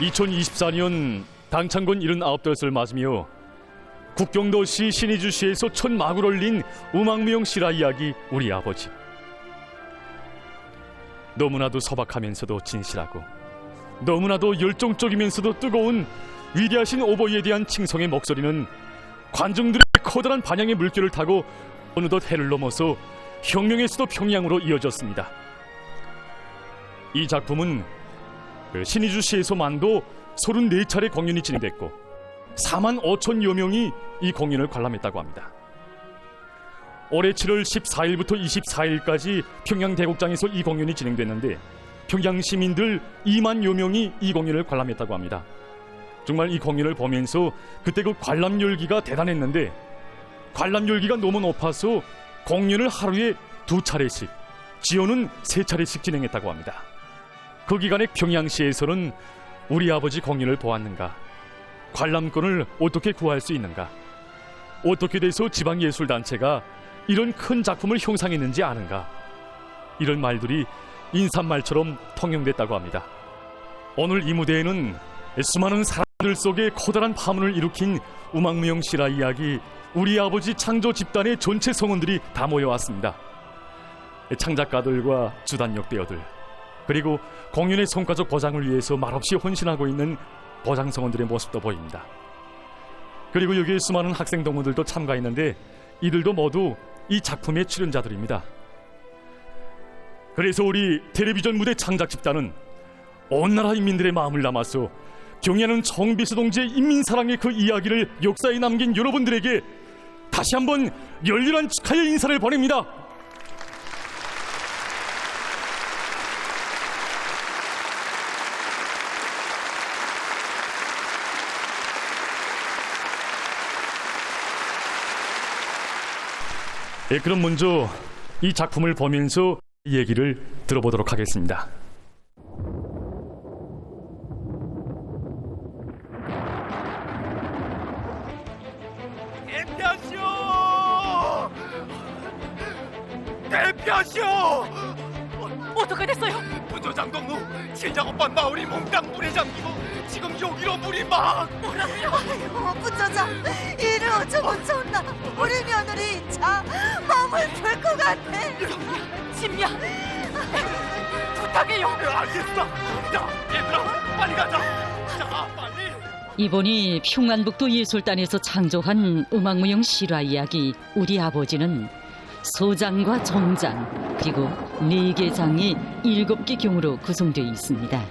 2024년 당창군 79뼘을 맞으며 국경도시 신의주시에서 첫 막을 올린 우망무용 실화 이야기 우리 아버지. 너무나도 소박하면서도 진실하고 너무나도 열정적이면서도 뜨거운 위대하신 오버이에 대한 칭송의 목소리는 관중들의 커다란 반향의 물결을 타고 어느덧 해를 넘어서 혁명의 수도 평양으로 이어졌습니다. 이 작품은 신의주시에서 만도 34차례 공연이 진행됐고 4만 5천여 명이 이 공연을 관람했다고 합니다. 올해 7월 14일부터 24일까지 평양대곡장에서 이 공연이 진행됐는데 평양 시민들 2만여 명이 이 공연을 관람했다고 합니다. 정말 이 공연을 보면서 그때 그 관람 열기가 대단했는데 관람 열기가 너무 높아서 공연을 하루에 2차례씩, 지연은 3차례씩 진행했다고 합니다. 그 기간에 평양시에서는 우리 아버지 공연을 보았는가, 관람권을 어떻게 구할 수 있는가, 어떻게 돼서 지방예술단체가 이런 큰 작품을 형상했는지 아는가, 이런 말들이 인사말처럼 통용됐다고 합니다. 오늘 이 무대에는 수많은 사람들 속에 커다란 파문을 일으킨 우망무용 실화 이야기 우리 아버지 창조 집단의 전체 성원들이 다 모여왔습니다. 창작가들과 주단역 배우들, 그리고 공연의 성과적 보장을 위해서 말없이 헌신하고 있는 보장성원들의 모습도 보입니다. 그리고 여기에 수많은 학생 동무들도 참가했는데 이들도 모두 이 작품의 출연자들입니다. 그래서 우리 텔레비전 무대 창작 집단은 온 나라 인민들의 마음을 담아서 경애하는 정비서 동지의 인민사랑의 그 이야기를 역사에 남긴 여러분들에게 다시 한번 열렬한 축하의 인사를 보냅니다. 그럼 먼저 이 작품을 보면서 얘기를 들어보도록 하겠습니다. 대표시오! 어떻게 됐어요? 부조장 동무 친정 오빠 마을이 몽땅 물에 잠기고 지금 여기로 물이 막. 뭐라고요? 아이고 부처장 이를 어쩌고 좋나. 우리 며느리 자 몸을 풀 것 같아. 침야 부탁해요. 알겠어. 자 얘들아 빨리 가자. 자 빨리. 이번이 평안북도 예술단에서 창조한 음악무용 실화 이야기 우리 아버지는 소장과 정장 그리고 4개 장이 7개 경으로 구성되어 있습니다.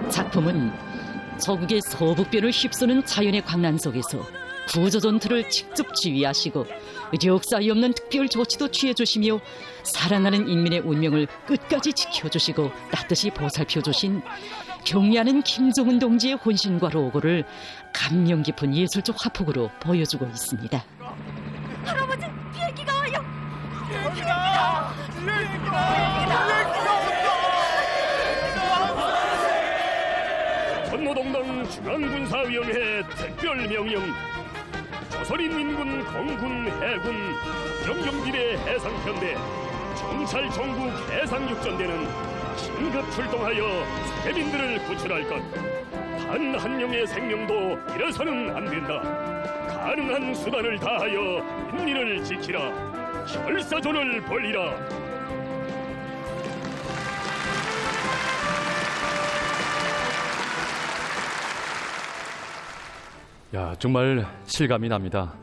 작품은 저국의 서북변을 휩쓰는 자연의 광란 속에서 구조전투를 직접 지휘하시고 역사에 없는 특별 조치도 취해주시며 사랑하는 인민의 운명을 끝까지 지켜주시고 따뜻이 보살펴주신 경애하는 김정은 동지의 혼신과 로고를 감명 깊은 예술적 화폭으로 보여주고 있습니다. 할아버지 비행기가 와요. 비행기다. 전노동당 중앙군사위원회 특별명령 조선인민군 공군 해군 영경비대 해상편대 정찰 전국 해상육전대는 긴급 출동하여 세민들을 구출할 것. 단 한 명의 생명도 잃어서는 안 된다. 가능한 수단을 다하여 인민을 지키라. 결사존을 벌리라. 야, 정말 실감이 납니다.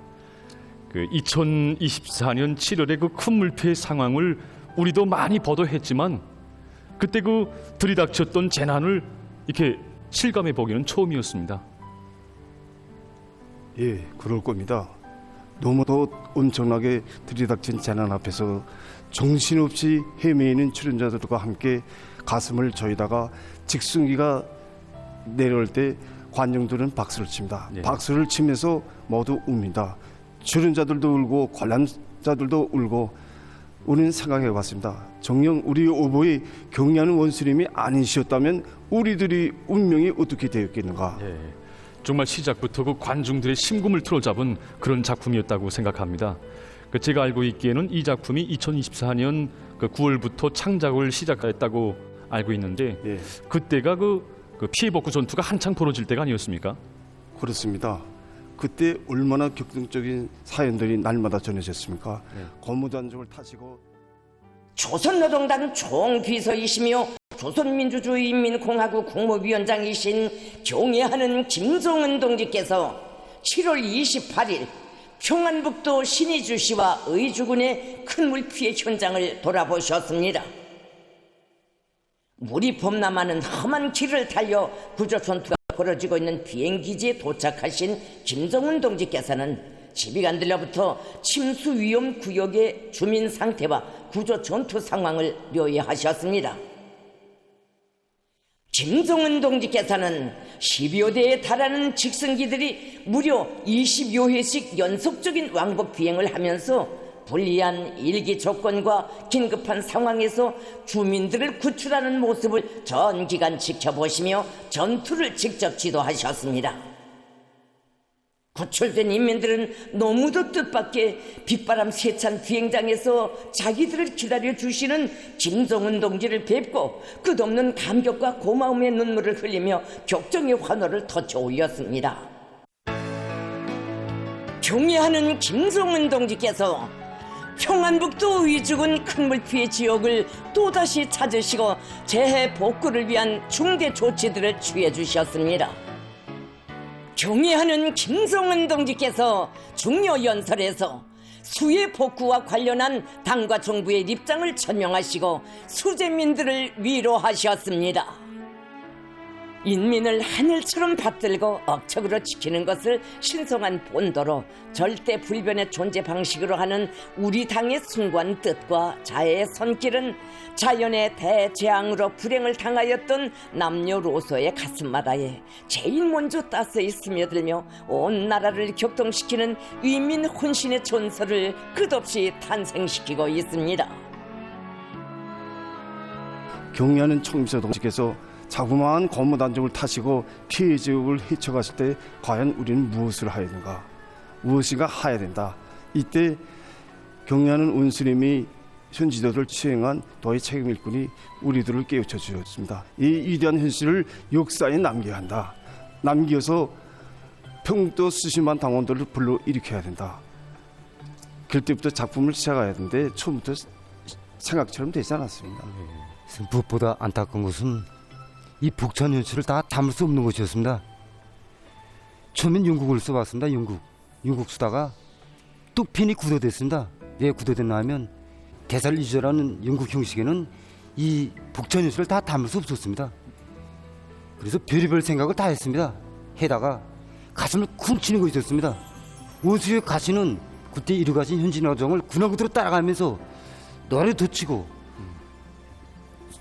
2024년 7월의 그 큰 물피의 상황을 우리도 많이 보도했지만 그때 그 들이닥쳤던 재난을 이렇게 실감해 보기는 처음이었습니다. 예, 그럴 겁니다. 너무도 엄청나게 들이닥친 재난 앞에서 정신없이 헤매이는 출연자들과 함께 가슴을 저이다가 직승기가 내려올 때 관중들은 박수를 칩니다. 예. 박수를 치면서 모두 웁니다. 출연자들도 울고 관람자들도 울고 우리는 생각해 봤습니다. 정녕 우리 오보의 경애하는 원수님이 아니셨다면 우리들의 운명이 어떻게 되었겠는가. 예, 정말 시작부터 그 관중들의 심금을 틀어잡은 그런 작품이었다고 생각합니다. 제가 알고 있기에는 이 작품이 2024년 9월부터 창작을 시작했다고 알고 있는데 예, 그때가 그 피해 복구 전투가 한창 벌어질 때가 아니었습니까? 그렇습니다. 그때 얼마나 격동적인 사연들이 날마다 전해졌습니까? 고무단속을 타시고 조선노동당 총비서이시며 조선민주주의인민공화국 국무위원장이신 경애하는 김정은 동지께서 7월 28일 평안북도 신의주시와 의주군의 큰 물피해 현장을 돌아보셨습니다. 물이 범람하는 험한 길을 달려 구조 전투가 벌어지고 있는 비행기지에 도착하신 김정은 동지께서는 지휘관들로부터 침수 위험 구역의 주민 상태와 구조 전투 상황을 료해하셨습니다. 김정은 동지께서는 10여 대에 달하는 직승기들이 무려 20여 회씩 연속적인 왕복 비행을 하면서 불리한 일기 조건과 긴급한 상황에서 주민들을 구출하는 모습을 전 기간 지켜보시며 전투를 직접 지도하셨습니다. 구출된 인민들은 너무도 뜻밖의 빗바람 세찬 비행장에서 자기들을 기다려주시는 김정은 동지를 뵙고 끝없는 감격과 고마움의 눈물을 흘리며 격정의 환호를 터쳐 올렸습니다. 경애하는 김정은 동지께서 평안북도 의주군 큰물피해 지역을 또다시 찾으시고 재해 복구를 위한 중대 조치들을 취해 주셨습니다. 경애하는 김정은 동지께서 중요연설에서 수해 복구와 관련한 당과 정부의 입장을 천명하시고 수재민들을 위로하셨습니다. 인민을 하늘처럼 받들고 억척으로 지키는 것을 신성한 본도로 절대 불변의 존재 방식으로 하는 우리 당의 숭고한 뜻과 자해의 손길은 자연의 대재앙으로 불행을 당하였던 남녀로소의 가슴마다에 제일 먼저 따스히 스며들며 온 나라를 격동시키는 위민 혼신의 전설을 끝없이 탄생시키고 있습니다. 경애하는 총비서 동지께서 자그마한 고무단속을 타시고 피해 지역을 헤쳐갔을 때 과연 우리는 무엇을 하였는가? 무엇인가 해야 된다. 이때 경애하는 원수님이 현지도를 수행한 도의 책임 일꾼이 우리들을 깨우쳐 주었습니다. 이 위대한 현실을 역사에 남겨야 한다. 남겨서 평도 수십만 당원들을 불러일으켜야 된다. 그때부터 작품을 시작해야 되는데 처음부터 생각처럼 되지 않았습니다. 무엇보다 안타까운 것은 이 북한 현실을 다 담을 수 없는 것이었습니다. 처음엔 영국을 써봤습니다. 영국 쓰다가 뚝편이 구도됐습니다. 왜 구도됐나 하면 대사를 이전하는 영국 형식에는 이 북한 현실을 다 담을 수 없었습니다. 그래서 별의별 생각을 다 했습니다. 해다가 가슴을 쿵 치는 것이 있었습니다. 원수의 가시는 그때 이루어진 현진 여정을 군화구대로 따라가면서 노래도 치고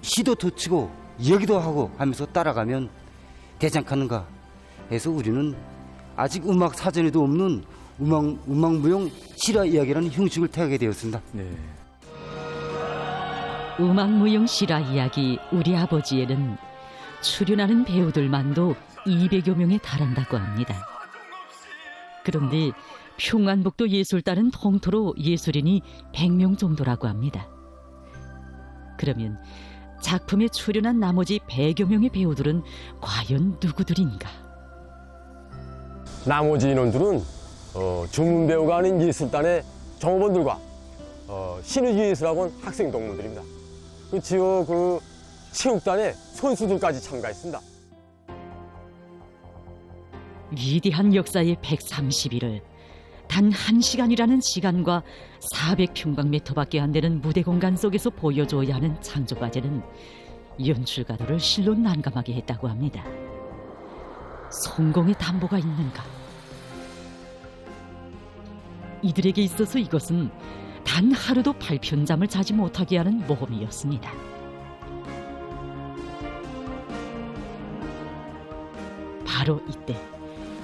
시도 치고 이야기도 하고 하면서 따라가면 되지 않겠는가 해서 우리는 아직 음악 사전에도 없는 음악무용 실화 이야기라는 형식을 택하게 되었습니다. 네. 음악무용 실화 이야기 우리 아버지에는 출연하는 배우들만도 200여 명에 달한다고 합니다. 그런데 평안북도 예술단은 통틀어 예술인이 100명 정도라고 합니다. 그러면 작품에 출연한 나머지 100여 명의 배우들은 과연 누구들인가? 나머지 인원들은 전문 배우가 아닌 예술단의 종업원들과 신의예술학원 학생 동문들입니다. 그 지역 체육단의 선수들까지 참가했습니다. 위대한 역사의 130일을 단 1시간이라는 시간과 400평방미터밖에 안 되는 무대 공간 속에서 보여줘야 하는 창조 과제는 연출가들을 실로 난감하게 했다고 합니다. 성공의 담보가 있는가? 이들에게 있어서 이것은 단 하루도 발편잠을 자지 못하게 하는 모험이었습니다. 바로 이때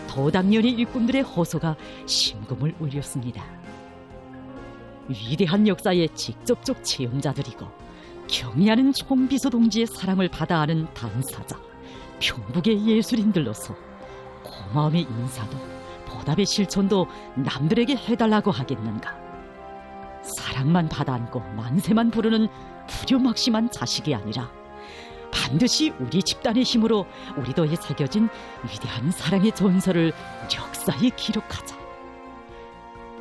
도당연히 일꾼들의 호소가 심금을 울렸습니다. 위대한 역사의 직접적 체험자들이고 경애하는 총비서 동지의 사랑을 받아 하는 당사자 평북의 예술인들로서 고마움의 인사도 보답의 실천도 남들에게 해달라고 하겠는가. 사랑만 받아 안고 만세만 부르는 부려막심한 자식이 아니라 반드시 우리 집단의 힘으로 우리도에 새겨진 위대한 사랑의 전설을 역사에 기록하자.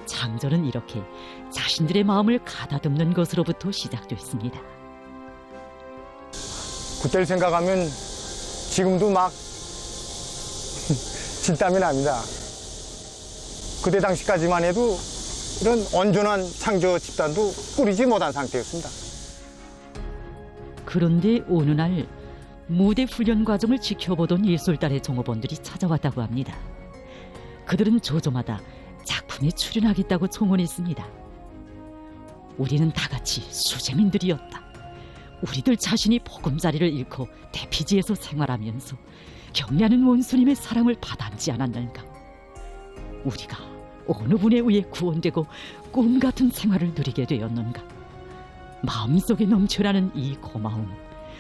창조는 이렇게 자신들의 마음을 가다듬는 것으로부터 시작됐습니다. 그때를 생각하면 지금도 막 진땀이 납니다. 그때 당시까지만 해도 이런 온전한 창조 집단도 꾸리지 못한 상태였습니다. 그런데 어느 날 무대 훈련 과정을 지켜보던 예술단의 종업원들이 찾아왔다고 합니다. 그들은 조조마다 작품에 출연하겠다고 청혼했습니다. 우리는 다 같이 수재민들이었다. 우리들 자신이 보금자리를 잃고 대피지에서 생활하면서 경리하는 원수님의 사랑을 받았지 않았는가. 우리가 어느 분에 의해 구원되고 꿈 같은 생활을 누리게 되었는가. 마음속에 넘쳐나는 이 고마움,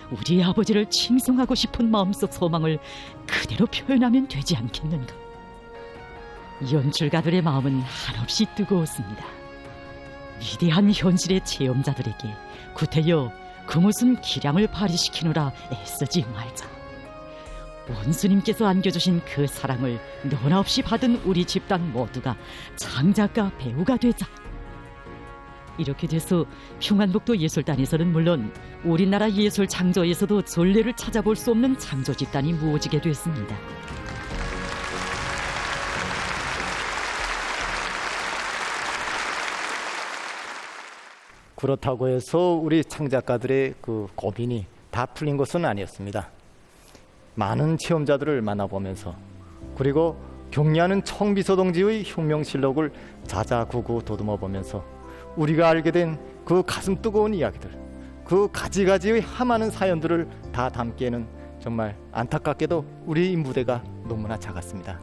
우리 아버지를 칭송하고 싶은 마음속 소망을 그대로 표현하면 되지 않겠는가. 연출가들의 마음은 한없이 뜨거웠습니다. 위대한 현실의 체험자들에게 구태여 그 무슨 기량을 발휘시키느라 애쓰지 말자. 원수님께서 안겨주신 그 사랑을 너나 없이 받은 우리 집단 모두가 창작가 배우가 되자. 이렇게 돼서 평안북도 예술단에서는 물론 우리나라 예술 창조에서도 전례를 찾아볼 수 없는 창조 집단이 모아지게 됐습니다. 그렇다고 해서 우리 창작가들의 그 고민이 다 풀린 것은 아니었습니다. 많은 체험자들을 만나보면서 그리고 경리하는 청비서 동지의 혁명실록을 자자구구 더듬어보면서 우리가 알게 된 그 가슴 뜨거운 이야기들, 그 가지가지의 함하는 사연들을 다 담기에는 정말 안타깝게도 우리 무대가 너무나 작았습니다.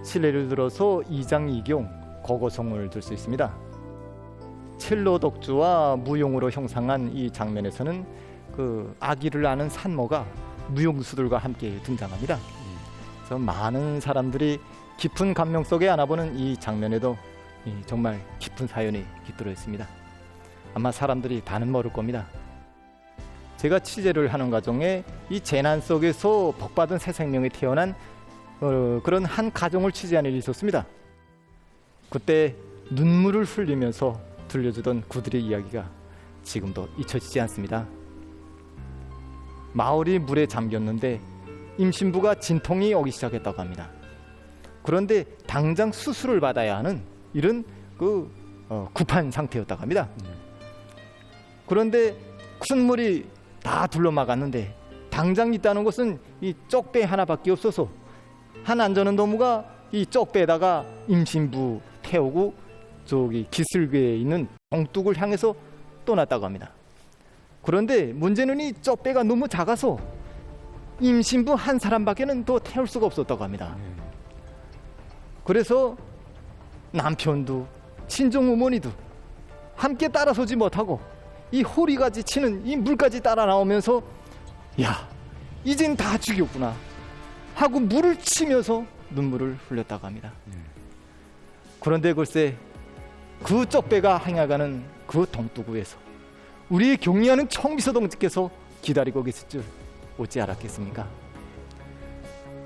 실례를 들어서 2장 2경 거거송을 들 수 있습니다. 첼로 독주와 무용으로 형상한 이 장면에서는 그 아기를 아는 산모가 무용수들과 함께 등장합니다. 그래서 많은 사람들이 깊은 감명 속에 안아보는 이 장면에도 정말 깊은 사연이 깃들어 있습니다. 아마 사람들이 다는 모를 겁니다. 제가 취재를 하는 과정에 이 재난 속에서 복받은 새 생명이 태어난 그런 한 가정을 취재한 일이 있었습니다. 그때 눈물을 흘리면서 들려주던 그들의 이야기가 지금도 잊혀지지 않습니다. 마을이 물에 잠겼는데 임신부가 진통이 오기 시작했다고 합니다. 그런데 당장 수술을 받아야 하는 이런 급한 상태였다고 합니다. 그런데 큰 물이 다 둘러막았는데 당장 있다는 것은 이 쪽배 하나밖에 없어서 한 안전운동무가 이 쪽배에다가 임신부 태우고 저기 기슭에 있는 동뚝을 향해서 떠났다고 합니다. 그런데 문제는 이 쪽배가 너무 작아서 임신부 한 사람밖에는 더 태울 수가 없었다고 합니다. 그래서 남편도 친정 어머니도 함께 따라서지 못하고 이 호리가 지치는 이 물까지 따라 나오면서 야, 이젠 다 죽였구나 하고 물을 치면서 눈물을 흘렸다고 합니다. 그런데 글쎄 그 쪽배가 향해가는 그 동뚜구에서 우리 경리하는 청비서 동지께서 기다리고 계실 줄 어찌 알았겠습니까?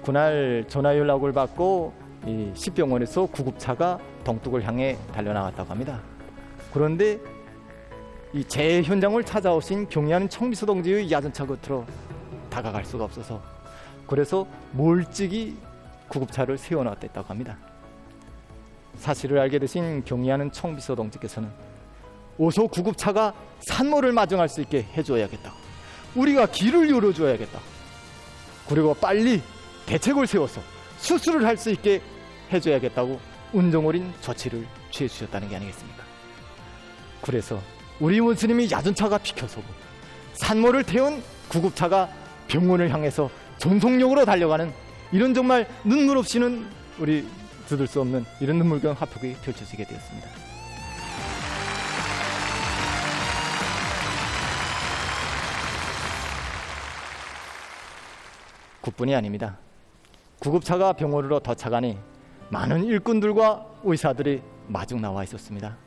그날 전화 연락을 받고 이 시병원에서 구급차가 동뚝을 향해 달려나갔다고 합니다. 그런데 이 재해 현장을 찾아오신 경리하는 청비서 동지의 야전차 곁으로 다가갈 수가 없어서 그래서 몰찍이 구급차를 세워놨다고 합니다. 사실을 알게 되신 경리하는 청비서 동지께서는 어서 구급차가 산모를 마중할 수 있게 해줘야겠다. 우리가 길을 열어줘야겠다. 그리고 빨리 대책을 세워서 수술을 할 수 있게 해줘야겠다고 운정어린 조치를 취해주셨다는 게 아니겠습니까? 그래서 우리 원수님이 야전차가 비켜서고 산모를 태운 구급차가 병원을 향해서 전속력으로 달려가는 이런 정말 눈물 없이는 우리 두들 수 없는 이런 눈물경 화폭이 펼쳐지게 되었습니다. 그뿐이 아닙니다. 구급차가 병원으로 도착하니 많은 일꾼들과 의사들이 마중 나와 있었습니다.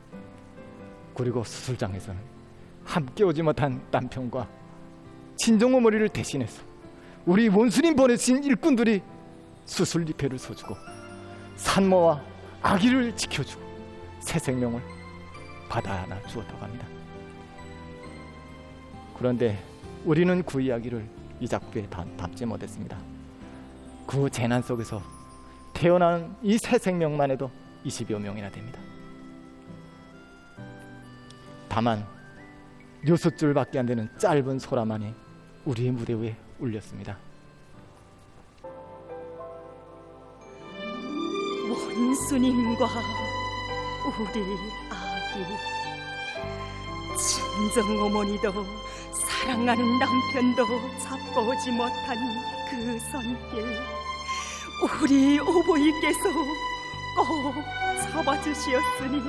그리고 수술장에서는 함께 오지 못한 남편과 친정 어머니를 대신해서 우리 원수님 보내신 일꾼들이 수술리패를 써주고 산모와 아기를 지켜주고 새 생명을 받아나 주었다고 합니다. 그런데 우리는 그 이야기를 이 작품에 담지 못했습니다. 그 재난 속에서 태어난 이 새 생명만 해도 20여 명이나 됩니다. 다만 6줄밖에 안 되는 짧은 소라만이 우리의 무대 위에 울렸습니다. 원수님과 우리 아기, 친정어머니도 사랑하는 남편도 잡아오지 못한 그 손길, 우리 오보이께서 꼭 잡아주시었으니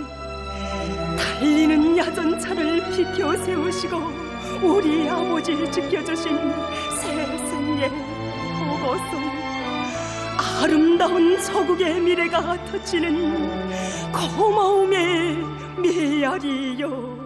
달리는 야전차를 비켜 세우시고 우리 아버지를 지켜주신 새생의 보고서, 아름다운 조국의 미래가 터치는 고마움의 메아리요.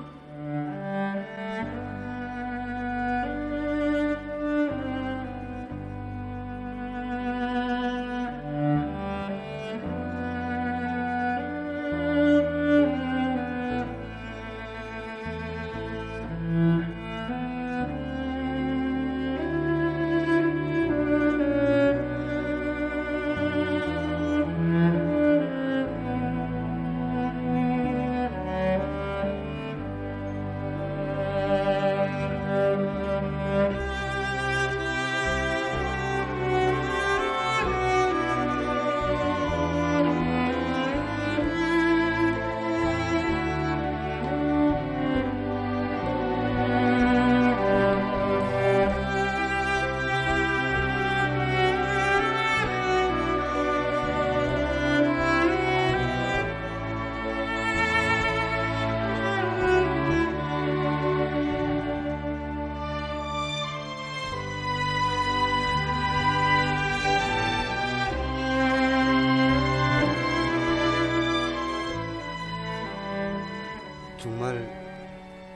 정말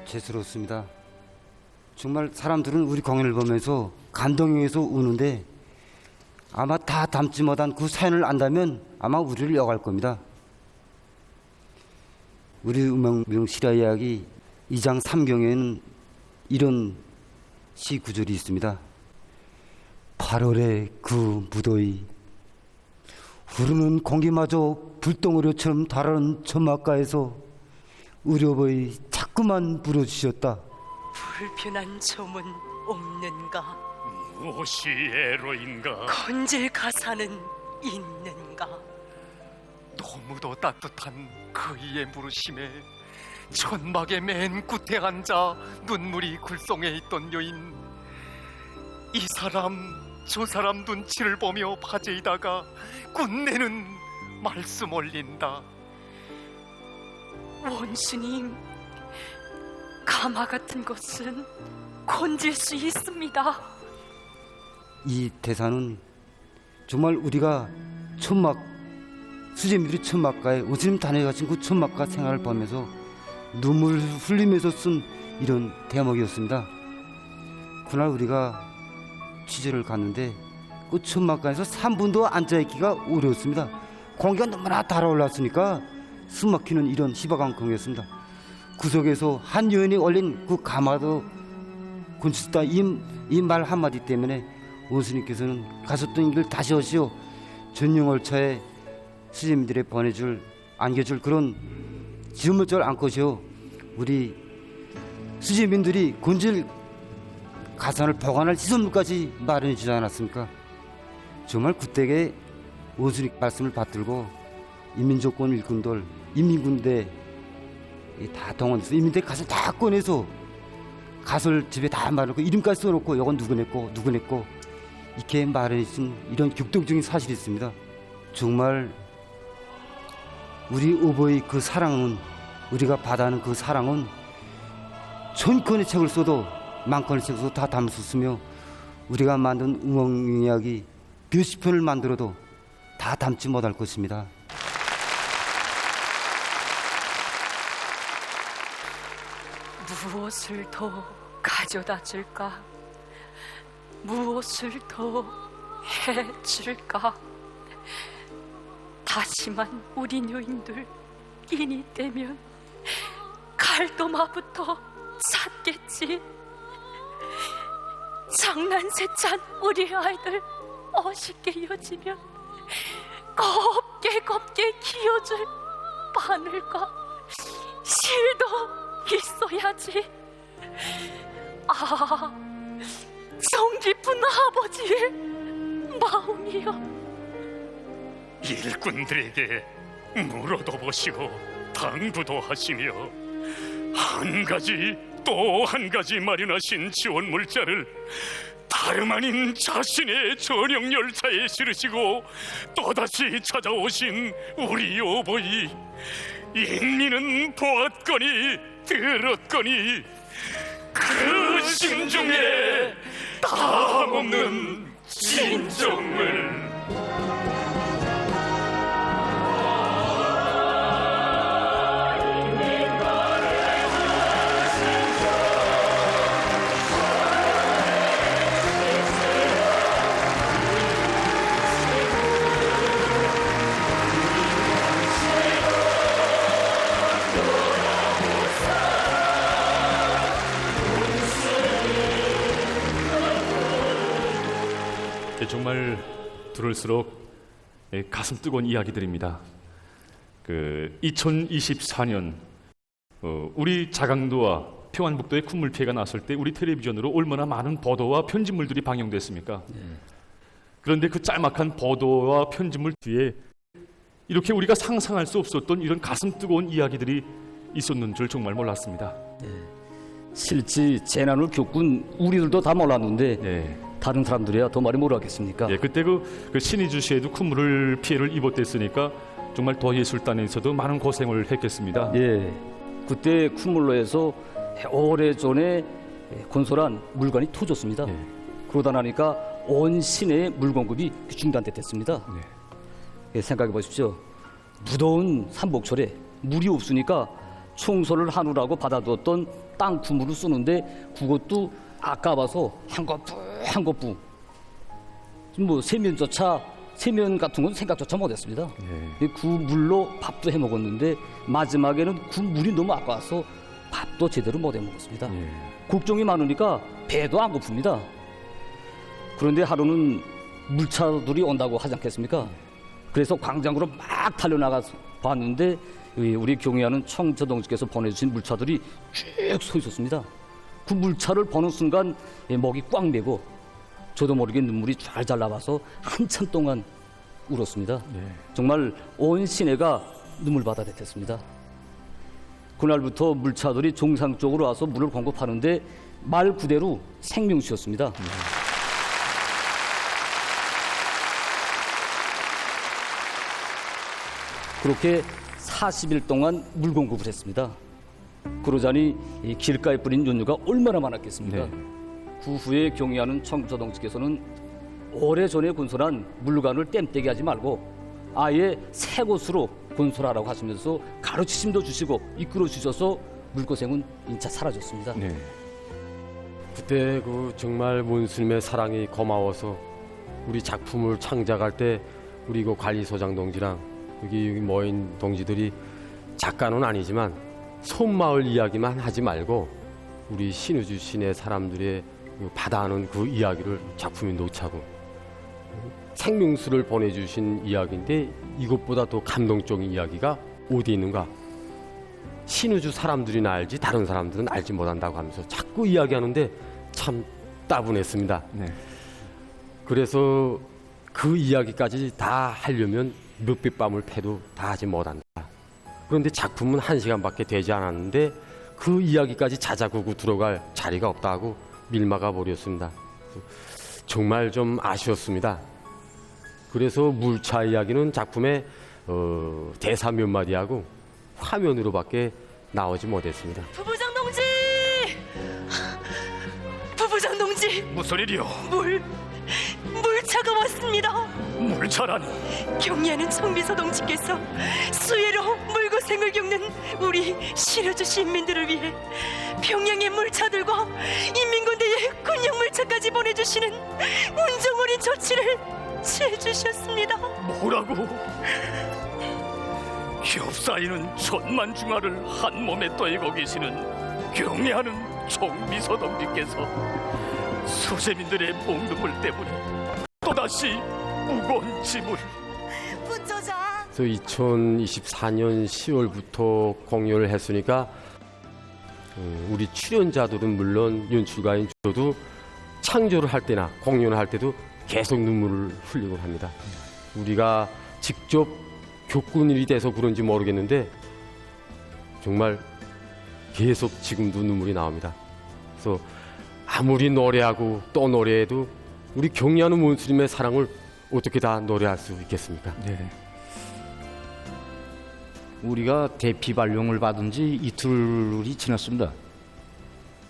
죄스럽습니다. 정말 사람들은 우리 공연을 보면서 감동해서 우는데 아마 다 담지 못한 그 사연을 안다면 아마 우리를 욕할 겁니다. 우리 음악명 실화 이야기 2장 3경에는 이런 시 구절이 있습니다. 8월의 그 무더위, 흐르는 공기마저 불덩어리처럼 달아오른 천막가에서 우리 어버이 자꾸만 부르주셨다. 불편한 점은 없는가? 무엇이 애로인가? 건질 가사는 있는가? 너무도 따뜻한 그이의 부르심에 천막에 맨 끝에 앉아 눈물이 글썽해 있던 여인, 이 사람 저 사람 눈치를 보며 파재이다가 끝내는 말씀 올린다. 원수님, 가마 같은 것은 건질 수 있습니다. 이 대사는 정말 우리가 천막, 수제미들이 천막가에 오스님 다녀가신 그 천막가 생활을 보면서 눈물을 흘리면서 쓴 이런 대목이었습니다. 그날 우리가 취재를 갔는데 그 천막가에서 3분도 앉아있기가 어려웠습니다. 공기가 너무나 달아올랐으니까 숨막히는 이런 희박한 공기였습니다. 구석에서 한 여인이 올린 그 가마도 곤치다 이 말 한마디 때문에 원수님께서는 가셨던 길 다시 오시오, 전용월차에 수제민들에 안겨줄 그런 지음을 안 것이오. 우리 수제민들이 곤질 가산을 보관할 시설물까지 마련해 주지 않았습니까? 정말 그때에 원수님 말씀을 받들고 인민조권 일꾼들, 인민군대 다 동원해서 인민대 가설 다 꺼내서 가설 집에 다 말해놓고 이름까지 써놓고 이건 누구 냈고 이렇게 말해준 이런 격동적인 사실이 있습니다. 정말 우리 오버의 그 사랑은, 우리가 받아하는 그 사랑은 1000권의 책을 써도 10,000권의 책을 써도 다 담을 수 있으며 우리가 만든 음악 이야기 몇십 편을 만들어도 다 담지 못할 것입니다. 무엇을 더 가져다 줄까? 무엇을 더 해줄까? 다시만 우리 노인들 끼니 떼면 칼도마부터 찾겠지. 장난새 찬 우리 아이들 어쉽게 여지면 곱게 키워줄 바늘과 실도 있어야지. 아, 정 깊은 아버지의 마음이여. 일꾼들에게 물어도 보시고 당부도 하시며 한 가지 또 한 가지 마련하신 지원 물자를 다름 아닌 자신의 전용 열차에 실으시고 또다시 찾아오신 우리 오보이, 인민은 보았거니 들었거니 그 심중에 다함없는 진정을. 정말 들을수록 가슴 뜨거운 이야기들입니다. 2024년 우리 자강도와 평안북도에 콧물 피해가 났을 때 우리 텔레비전으로 얼마나 많은 보도와 편집물들이 방영됐습니까? 그런데 그 짤막한 보도와 편집물 뒤에 이렇게 우리가 상상할 수 없었던 이런 가슴 뜨거운 이야기들이 있었는 줄 정말 몰랐습니다. 실제 재난을 겪은 우리들도 다 몰랐는데 다른 사람들이야 더 많이 모르겠습니까? 그때 그 신의주시에도 콧물 피해를 입었댔으니까 정말 도예술단에서도 많은 고생을 했겠습니다. 그때 콧물로에서 오래전에 건설한 물관이 터졌습니다. 그러다 나니까 온 시내의 물 공급이 중단됐습니다. 생각해 보십시오. 무더운 삼복철에 물이 없으니까 청소를 하느라고 받아두었던 땅 콧물을 쓰는데 그것도 아까워서 한 거뿐 뭐 세면 같은 건 생각조차 못했습니다. 그 물로 밥도 해 먹었는데 마지막에는 그 물이 너무 아까워서 밥도 제대로 못 해 먹었습니다. 걱정이 많으니까 배도 안 고픕니다. 그런데 하루는 물차들이 온다고 하지 않겠습니까? 그래서 광장으로 막 달려나가서 봤는데 우리 경의하는 청저동지께서 보내주신 물차들이 쭉 서 있었습니다. 그 물차를 보는 순간 목이 꽉 메고 저도 모르게 눈물이 잘 나와서 한참 동안 울었습니다. 정말 온 시내가 눈물바다 됐습니다. 그날부터 물차들이 정상 쪽으로 와서 물을 공급하는데 말 그대로 생명수였습니다. 그렇게 40일 동안 물 공급을 했습니다. 그러자니 이 길가에 뿌린 연유가 얼마나 많았겠습니까? 그 후에 경의하는 청주서동지께서는 오래전에 건설한 물관을 땜때기 하지 말고 아예 새 곳으로 건설하라고 하시면서 가르치심도 주시고 이끌어 주셔서 물고생은 인차 사라졌습니다. 그때 정말 몬스님의 사랑이 고마워서 우리 작품을 창작할 때 우리 관리소장 동지랑 여기 모인 동지들이 작가는 아니지만 손마을 이야기만 하지 말고 우리 신의주 시내 사람들의 바다하는 그 이야기를 작품에 놓자고 생명수를 보내주신 이야기인데 이것보다 더 감동적인 이야기가 어디 있는가? 신의주 사람들이나 알지 다른 사람들은 알지 못한다고 하면서 자꾸 이야기하는데 참 따분했습니다. 그래서 그 이야기까지 다 하려면 몇백 밤을 패도 다 하지 못한다. 그런데 작품은 1시간밖에 되지 않았는데 그 이야기까지 자작으로 들어갈 자리가 없다고 밀막아 버렸습니다. 정말 좀 아쉬웠습니다. 그래서 물차 이야기는 작품에 대사 몇 마디하고 화면으로밖에 나오지 못했습니다. 부부장 동지! 무슨 일이요? 물차가 왔습니다. 물차라니? 경의하는 청비서 동지께서 수해로 물고생을 겪는 우리 신의주 시민들을 위해 평양의 물차들과 인민군대의 군용 물차까지 집까지 보내주시는 운정어린 조치를 취해주셨습니다. 뭐라고? 기업사이는 천만중하를 한 몸에 떠이고 계시는 경애하는 총비서동지께서 수재민들의 목눈물 때문에 또다시 무거운 짐을. 분조장. 그래서 2024년 10월부터 공연을 했으니까 우리 출연자들은 물론 연출가인 저도 창조를 할 때나 공연을 할 때도 계속 눈물을 흘리곤 합니다. 우리가 직접 겪은 일이 돼서 그런지 모르겠는데 정말 계속 지금도 눈물이 나옵니다. 그래서 아무리 노래하고 또 노래해도 우리 경리하는 원수님의 사랑을 어떻게 다 노래할 수 있겠습니까? 네. 우리가 대피 발령을 받은 지 이틀이 지났습니다.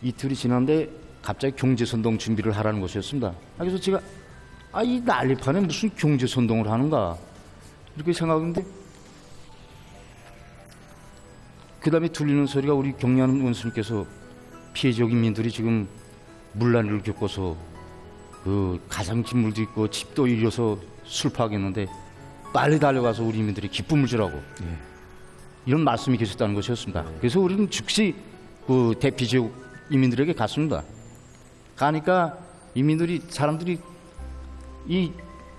이틀이 지났는데 갑자기 경제선동 준비를 하라는 것이었습니다. 그래서 제가 이 난리판에 무슨 경제선동을 하는가 이렇게 생각했는데 그 다음에 들리는 소리가 우리 경리하는 원수님께서 피해적 인민들이 지금 문란을 겪어서 그 가상진물도 있고 집도 잃어서 슬퍼하겠는데 빨리 달려가서 우리 인민들이 기쁨을 주라고 이런 말씀이 계셨다는 것이었습니다. 그래서 우리는 즉시 그 대피 지역 인민들에게 갔습니다. 가니까 인민들이 사람들이 이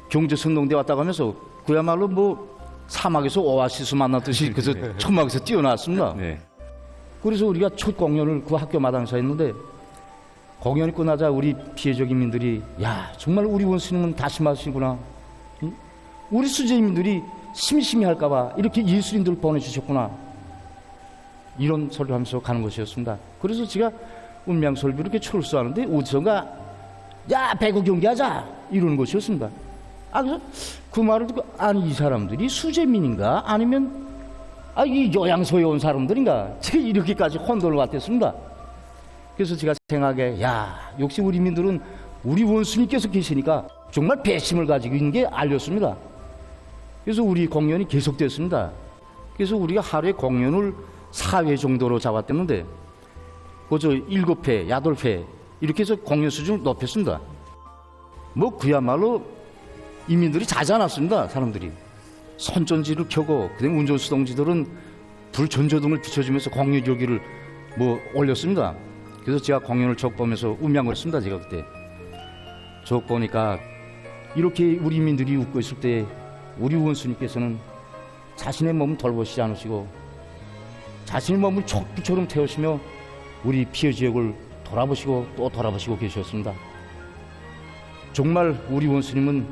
경제선동대 왔다고 하면서 그야말로 뭐 사막에서 오아시스 만났듯이 그래서 천막에서 뛰어나왔습니다. 그래서 우리가 첫 공연을 그 학교 마당에서 했는데 공연이 끝나자 우리 피해적 인민들이 야 정말 우리 원수님은 다시 마시구나. 우리 수재 인민들이 심심히 할까봐 이렇게 예술인들 보내주셨구나. 이런 소리를 하면서 가는 것이었습니다. 그래서 제가 운명설비 이렇게 철수하는데 어디선가 야 배구 경기하자 이러는 것이었습니다. 그래서 그 말을 듣고 아니 이 사람들이 수재민인가 아니면 이 요양소에 온 사람들인가 제가 이렇게까지 혼돈을 갖댔습니다. 그래서 제가 생각에 야 역시 우리 민들은 우리 원수님께서 계시니까 정말 배심을 가지고 있는 게 알렸습니다. 그래서 우리 공연이 계속됐습니다. 그래서 우리가 하루에 공연을 4회 정도로 잡았댔는데 그저 7회, 8회 이렇게 해서 공연 수준을 높였습니다. 뭐 그야말로 인민들이 자지 않았습니다. 사람들이 선전지를 켜고 그다음에 운전수동지들은 불 전조등을 비춰주면서 공연 열기를 뭐 올렸습니다. 그래서 제가 공연을 쭉 보면서 운명을 했습니다. 제가 그때 쭉 보니까 이렇게 우리 인민들이 웃고 있을 때 우리 원수님께서는 자신의 몸을 돌보시지 않으시고 자신의 몸을 촛불처럼 태우시며 우리 피해 지역을 돌아보시고 또 돌아보시고 계셨습니다. 정말 우리 원수님은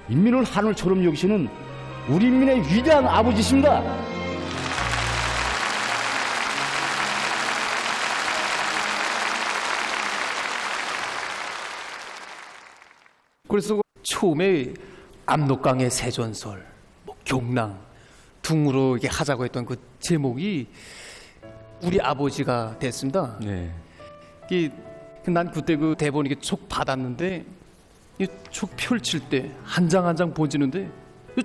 인민을 하늘처럼 여기시는 우리 인민의 위대한 아버지십니다. 그래서 처음에 압록강의 새전설, 경랑 등으로 이게 하자고 했던 그 제목이 우리 아버지가 됐습니다. 난 그때 그 대본 이게 촉 받았는데 이 촉 펼칠 때 한 장 한 장 번지는데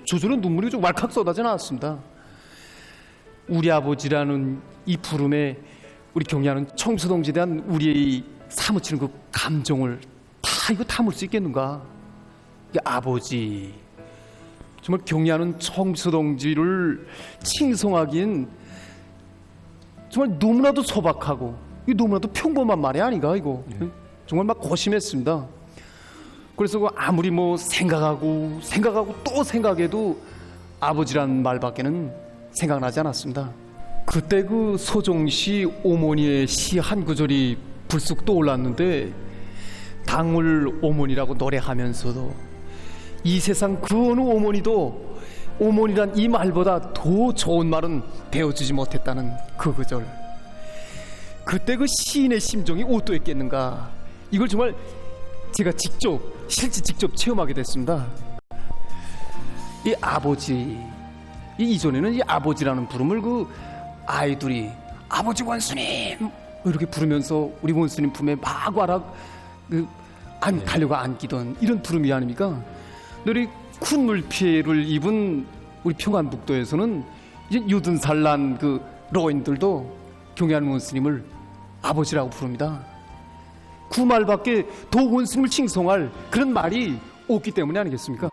조절의 눈물이 좀 왈칵 쏟아져 나왔습니다. 우리 아버지라는 이 부름에 우리 경리하는 청수동지에 대한 우리의 사무치는 그 감정을 다 이거 담을 수 있겠는가? 이게 아버지 정말 경리하는 청수동지를 칭송하기엔 정말 너무나도 소박하고 이 너무나도 평범한 말이 아닌가 이거. 정말 막 고심했습니다. 그래서 아무리 뭐 생각하고 또 생각해도 아버지란 말밖에는 생각나지 않았습니다. 그때 그 소종시 어머니의 시 한 구절이 불쑥 떠올랐는데 당울 어머니라고 노래하면서도 이 세상 그 어느 어머니도 어머니란 이 말보다 더 좋은 말은 배워주지 못했다는 그 구절. 그때 그 시인의 심정이 어떠했겠는가. 이걸 정말 제가 실제 직접 체험하게 됐습니다. 이 아버지, 이전에는 이 아버지라는 부름을 그 아이들이 아버지 원수님 이렇게 부르면서 우리 원수님 품에 막 와라 달려가 안기던 이런 부름이 아닙니까? 우리 큰 피해를 입은 우리 평안북도에서는 이제 80살 난 그 노인들도 경애하는 원수님을 아버지라고 부릅니다. 그 말밖에 더 원수님을 칭송할 그런 말이 없기 때문에 아니겠습니까?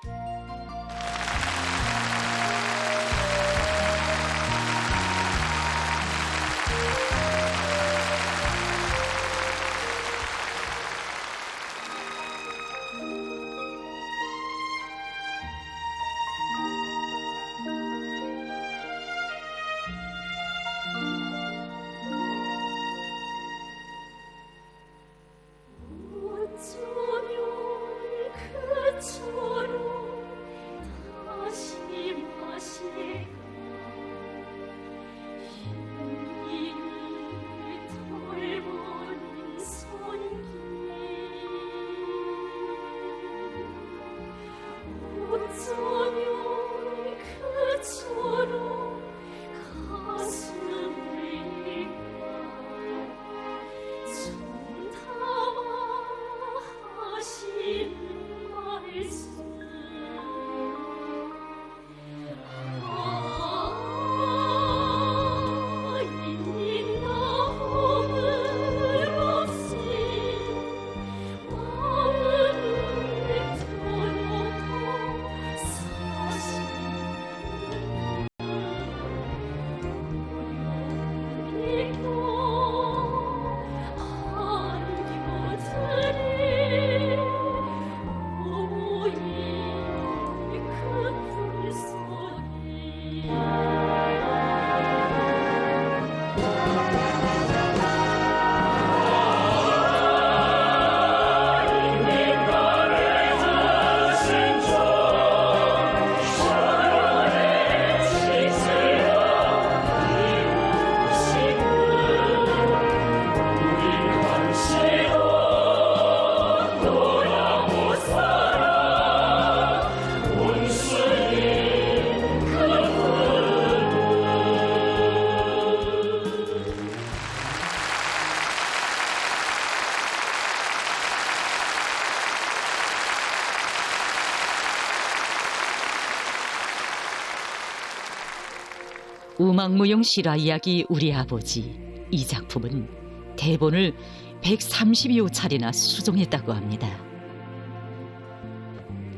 우망무용 실화 이야기 우리 아버지. 이 작품은 대본을 132여 차례나 수정했다고 합니다.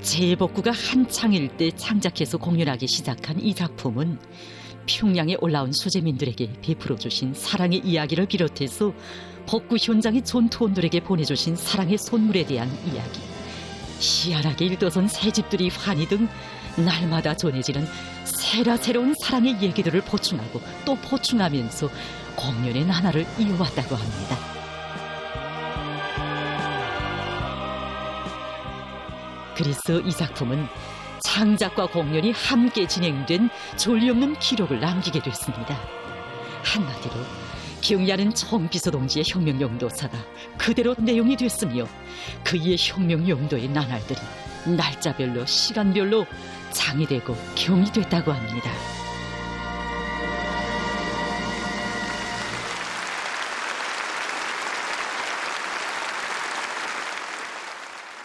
제복구가 한창일 때 창작해서 공연하기 시작한 이 작품은 평양에 올라온 수재민들에게 베풀어 주신 사랑의 이야기를 비롯해서 복구 현장의 전투원들에게 보내주신 사랑의 선물에 대한 이야기, 희한하게 일도선 새집들이 환희 등 날마다 전해지는 새로운 사랑의 얘기들을 보충하고 또 보충하면서 공연의 나날을 이어왔다고 합니다. 그래서 이 작품은 창작과 공연이 함께 진행된 졸리없는 기록을 남기게 됐습니다. 한마디로 경야는 청비서동지의 혁명용도사가 그대로 내용이 됐으며 그의 혁명용도의 나날들이 날짜별로 시간별로 장이되고 경이 됐다고 합니다.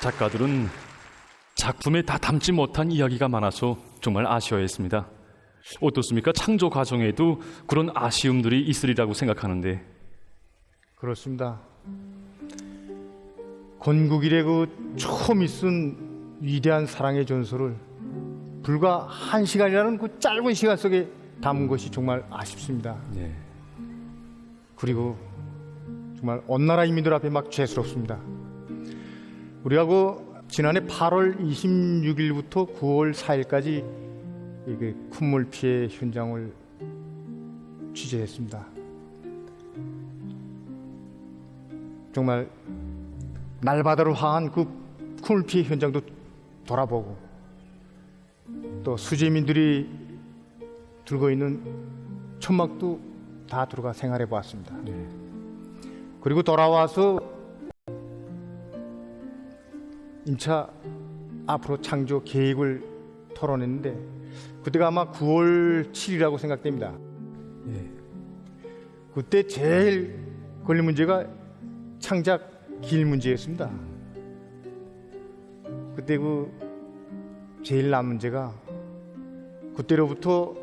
작가들은 작품에 다 담지 못한 이야기가 많아서 정말 아쉬워했습니다. 어떻습니까? 창조 과정에도 그런 아쉬움들이 있으리라고 생각하는데. 그렇습니다. 건국 이래 그 처음 있은 위대한 사랑의 전설을 불과 1시간이라는 그 짧은 시간 속에 담은 것이 정말 아쉽습니다. 네. 그리고 정말 온 나라 인민들 앞에 막 죄스럽습니다. 우리가 그 지난해 8월 26일부터 9월 4일까지 이게 콧물 피해 현장을 취재했습니다. 정말 날바다로 향한 그 콧물 피해 현장도 돌아보고 또 수재민들이 들고 있는 천막도 다 들어가 생활해 보았습니다. 그리고 돌아와서 임차 앞으로 창조 계획을 토론했는데 그때가 아마 9월 7일이라고 생각됩니다. 그때 제일 걸린 문제가 창작 길 문제였습니다. 그때 그 제일 남은 문제가 그때로부터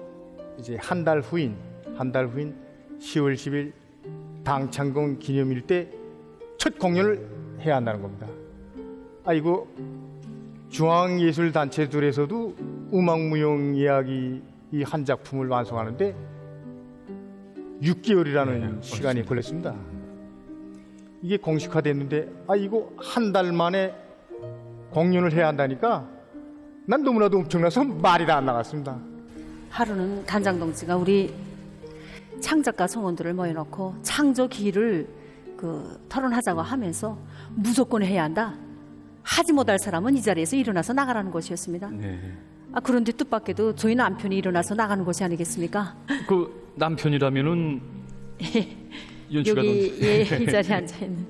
이제 한 달 후인 10월 10일 당창건 기념일 때 첫 공연을 해야 한다는 겁니다. 이거 중앙예술단체들에서도 음악무용 이야기 이 한 작품을 완성하는데 6개월이라는 시간이 걸렸습니다. 이게 공식화됐는데 이거 한 달 만에 공연을 해야 한다니까 난 너무나도 엄청나서 말이 다 안 나갔습니다. 하루는 단장 동지가 우리 창작가 성원들을 모여놓고 창조 기를 토론하자고 하면서 무조건 해야 한다. 하지 못할 사람은 이 자리에서 일어나서 나가라는 것이었습니다. 그런데 뜻밖에도 저희 남편이 일어나서 나가는 것이 아니겠습니까? 그 남편이라면은 연출가 여기 동지. 이 자리에 앉아있는.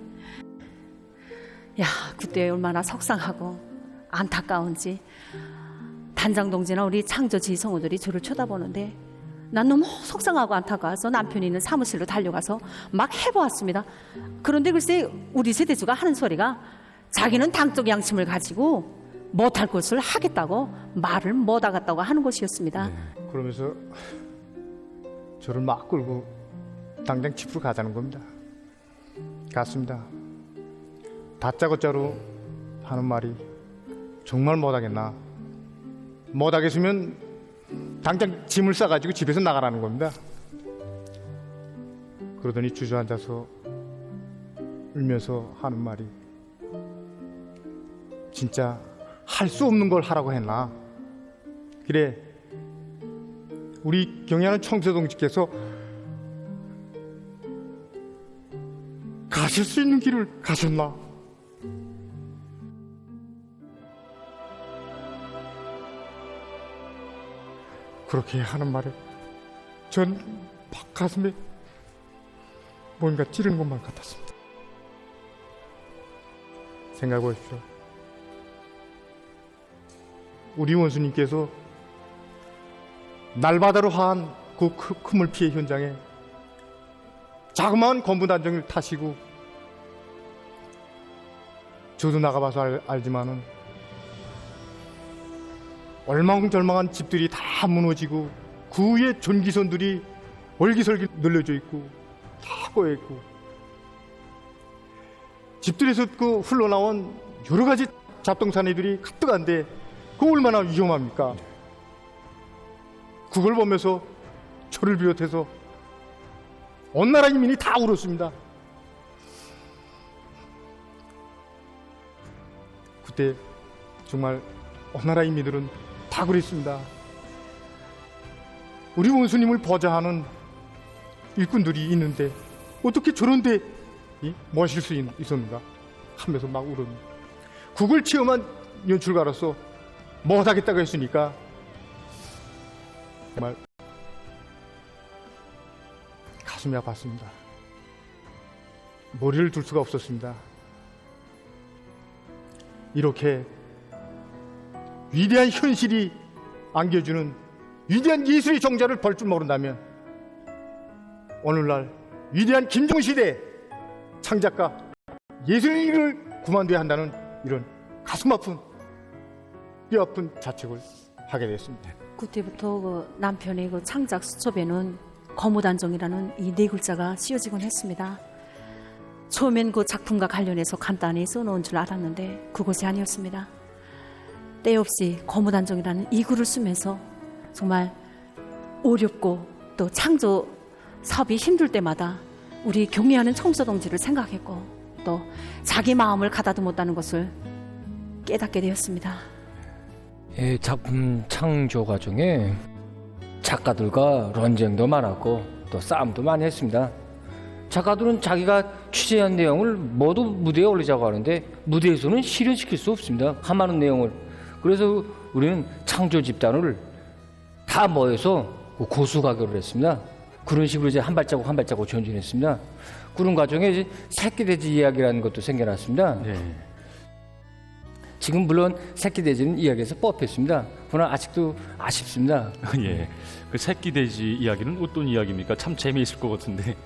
야, 그때 얼마나 속상하고 안타까운지. 단장 동지나 우리 창조지 성우들이 저를 쳐다보는데 난 너무 속상하고 안타까워서 남편이 있는 사무실로 달려가서 막 해보았습니다. 그런데 글쎄 우리 세대주가 하는 소리가 자기는 당적 양심을 가지고 못할 것을 하겠다고 말을 못하겠다고 하는 것이었습니다. 그러면서 저를 막 끌고 당장 집으로 가자는 겁니다. 갔습니다. 다짜고짜로 하는 말이 정말 못하겠나. 못하겠으면 당장 짐을 싸가지고 집에서 나가라는 겁니다. 그러더니 주저앉아서 울면서 하는 말이 진짜 할 수 없는 걸 하라고 했나. 그래 우리 경애하는 청소동지께서 가실 수 있는 길을 가셨나. 그렇게 하는 말에 전 막 가슴에 뭔가 찌르는 것만 같았습니다. 생각해 보십시오. 우리 원수님께서 날바다로 화한 그 큰 피해 현장에 자그마한 건부단정을 타시고 저도 나가봐서 알지만은 얼망절망한 집들이 다 무너지고 그 위에 전기선들이 얼기설기 늘려져 있고 다 꼬여있고 집들에서 그 흘러나온 여러 가지 잡동사니들이 가득한데 그 얼마나 위험합니까? 그걸 보면서 저를 비롯해서 온 나라 인민이 다 울었습니다. 그때 정말 온 나라 인민들은 다 그랬습니다. 우리 원수님을 보좌하는 일꾼들이 있는데 어떻게 저런데 모실 수 있었는가 하면서 막 울었는데 그걸 체험한 연출가로서 못하겠다고 했으니까 정말 가슴이 아팠습니다. 머리를 둘 수가 없었습니다. 이렇게 위대한 현실이 안겨주는 위대한 예술의 정자를 벌 줄 모른다면 오늘날 위대한 김종시대 창작가 예술인을 그만둬야 한다는 이런 가슴 아픈 뼈 아픈 자책을 하게 됐습니다. 그때부터 남편의 창작 수첩에는 거무단정이라는 이 네 글자가 씌워지곤 했습니다. 처음엔 그 작품과 관련해서 간단히 써놓은 줄 알았는데 그것이 아니었습니다. 때 없이 거무단정이라는 이 글을 쓰면서 정말 어렵고 또 창조 사업이 힘들 때마다 우리 경리하는 청소동지를 생각했고 또 자기 마음을 가다듬었다는 것을 깨닫게 되었습니다. 작품 창조 과정에 작가들과 논쟁도 많았고 또 싸움도 많이 했습니다. 작가들은 자기가 취재한 내용을 모두 무대에 올리자고 하는데 무대에서는 실현시킬 수 없습니다. 하많은 내용을. 그래서 우리는 창조 집단을 다 모여서 고수가결을 했습니다. 그런 식으로 이제 한 발자국 한 발자국 전진했습니다. 그런 과정에 이제 새끼돼지 이야기라는 것도 생겨났습니다. 지금 물론 새끼돼지는 이야기에서 뽑혔습니다. 그러나 아직도 아쉽습니다. 예. 그 새끼돼지 이야기는 어떤 이야기입니까? 참 재미있을 것 같은데.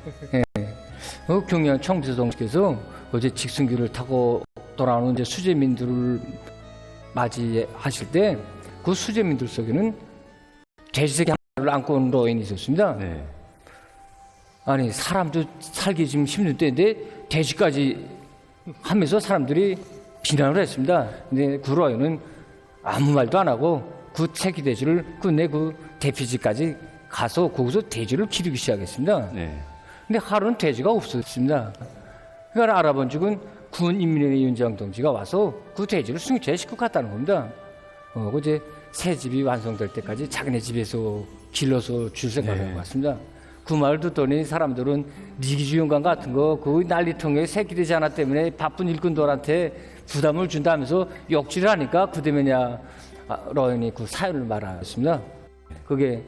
경리한 청비서동께서 어제 직승기를 타고 돌아오는 이제 수재민들을 맞이하실 때 그 수재민들 속에는 돼지새끼 하나를 안고 온 노인이 있었습니다. 아니 사람도 살기 지금 힘든 때인데 돼지까지 하면서 사람들이 비난을 했습니다. 근데 구로아유는 아무 말도 안 하고 그 체기대지를 끝내 그 대피지까지 가서 거기서 돼지를 기르기 시작했습니다. 근데 하루는 돼지가 없었습니다. 그러니까 알아본 적은 군 인민위원장 동지가 와서 그 돼지를 승차에 싣고 갔다는 겁니다. 그 이제 새 집이 완성될 때까지 자기네 집에서 길러서 줄 생각한 것 같습니다. 그 말을 듣더니 사람들은 니기주연관 같은 거 그 난리통에 새끼되지 않아 때문에 바쁜 일꾼들한테 부담을 준다면서 욕질을 하니까 그대면야 러인이 그 사연을 말했습니다. 그게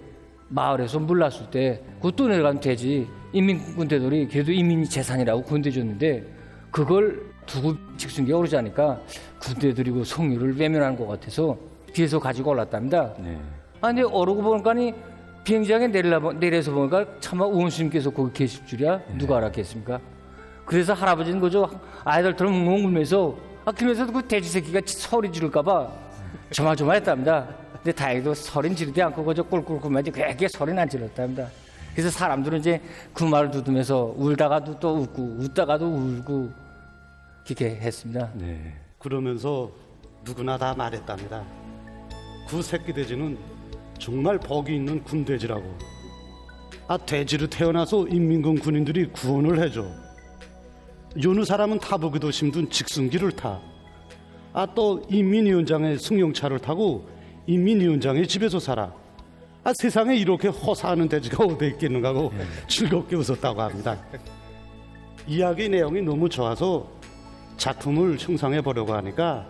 마을에서 물났을 때 그것도 내려간 돼지 인민군대들이 그래도 인민이 재산이라고 군대줬는데 그걸 두고 직승기가 오르자니까 군대들이 그 성유를 외면하는 것 같아서 뒤에서 가지고 올랐답니다. 근데 오르고 보니까 비행장에 내려서 보니까 차마 우원스님께서 거기 계실 줄이야 누가 알았겠습니까? 그래서 할아버지는 그저 아이들처럼 웅웅 울면서 그러면서 그 돼지 새끼가 소리 지를까봐 조마조마했답니다. 근데 다행히도 소리는 지르지 않고 그저 꿀꿀꿀만 그게 소리는 안 질렀답니다. 그래서 사람들은 이제 그 말을 듣으면서 울다가도 또 웃고 웃다가도 울고 그렇게 했습니다. 그러면서 누구나 다 말했답니다. 그 새끼 돼지는 정말 복이 있는 군돼지라고. 돼지로 태어나서 인민군 군인들이 구원을 해줘. 여느 사람은 타보기도 힘든 직승기를 타. 또 인민위원장의 승용차를 타고 인민위원장의 집에서 살아. 세상에 이렇게 허사하는 돼지가 어디 있겠는가 하고 즐겁게 웃었다고 합니다. 이야기 내용이 너무 좋아서 작품을 형성해 보려고 하니까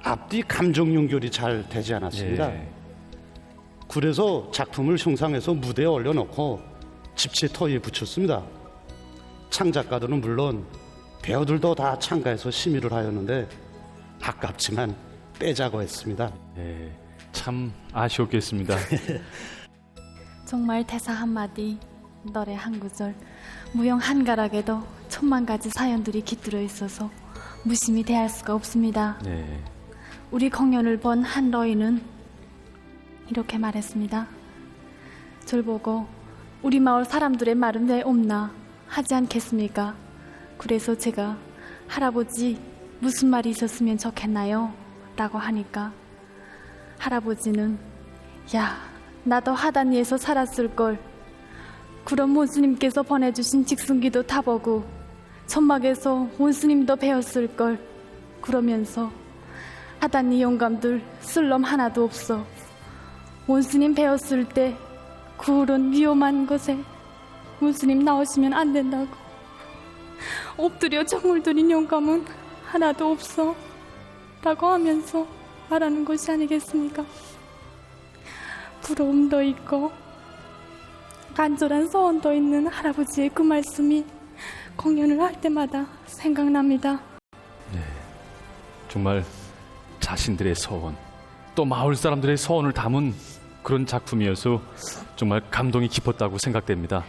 앞뒤 감정 연결이 잘 되지 않았습니다. 그래서 작품을 형상해서 무대에 올려놓고 집시터에 붙였습니다. 창작가들은 물론 배우들도 다 참가해서 심의를 하였는데 아깝지만 빼자고 했습니다. 참 아쉬웠겠습니다. 정말 대사 한마디, 노래 한 구절, 무용 한 가락에도 천만 가지 사연들이 깃들어 있어서 무심히 대할 수가 없습니다. 우리 공연을 본 한 러인은 이렇게 말했습니다. 절 보고 우리 마을 사람들의 말은 왜 없나 하지 않겠습니까? 그래서 제가 할아버지 무슨 말이 있었으면 좋겠나요? 라고 하니까 할아버지는 야, 나도 하단위에서 살았을걸. 그럼 원수님께서 보내주신 직승기도 타보고 천막에서 원수님도 배웠을걸. 그러면서 하단위 영감들 쓸 놈 하나도 없어. 원수님 배웠을 때 그런 위험한 곳에 원수님 나오시면 안 된다고. 엎드려 정을 들인 영감은 하나도 없어 라고 하면서 말하는 것이 아니겠습니까? 부러움도 있고 간절한 소원도 있는 할아버지의 그 말씀이 공연을 할 때마다 생각납니다. 정말 자신들의 소원, 또 마을 사람들의 소원을 담은 그런 작품이어서 정말 감동이 깊었다고 생각됩니다.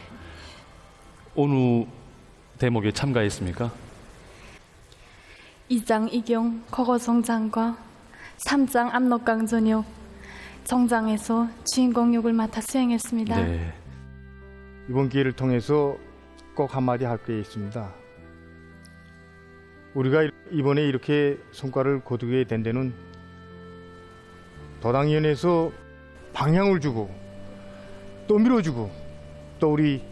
어느 대목에 참가했습니까? 2장 이경 거거성장과 3장 압록강 전역 정장에서 주인공 역을 맡아 수행했습니다. 이번 기회를 통해서 꼭 한마디 할 게 있습니다. 우리가 이번에 이렇게 성과를 거두게 된 데는 도당위원회에서 방향을 주고 또 밀어주고 또 우리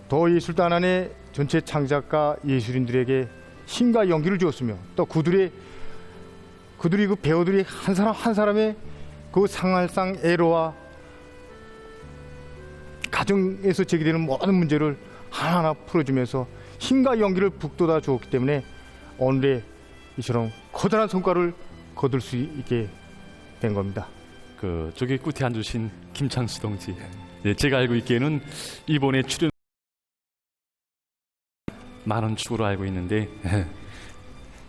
도예술단안의 전체 창작가 예술인들에게 힘과 용기를 주었으며 또 그들이 그 배우들이 한 사람 한 사람의 그 상할상 애로와 가정에서 제기되는 모든 문제를 하나하나 풀어주면서 힘과 용기를 북돋아 주었기 때문에 오늘의 이처럼 커다란 성과를 거둘 수 있게 된 겁니다. 저기 끝에 앉으신 김창수 동지, 제가 알고 있기에는 이번에 출연 많은 축으로 알고 있는데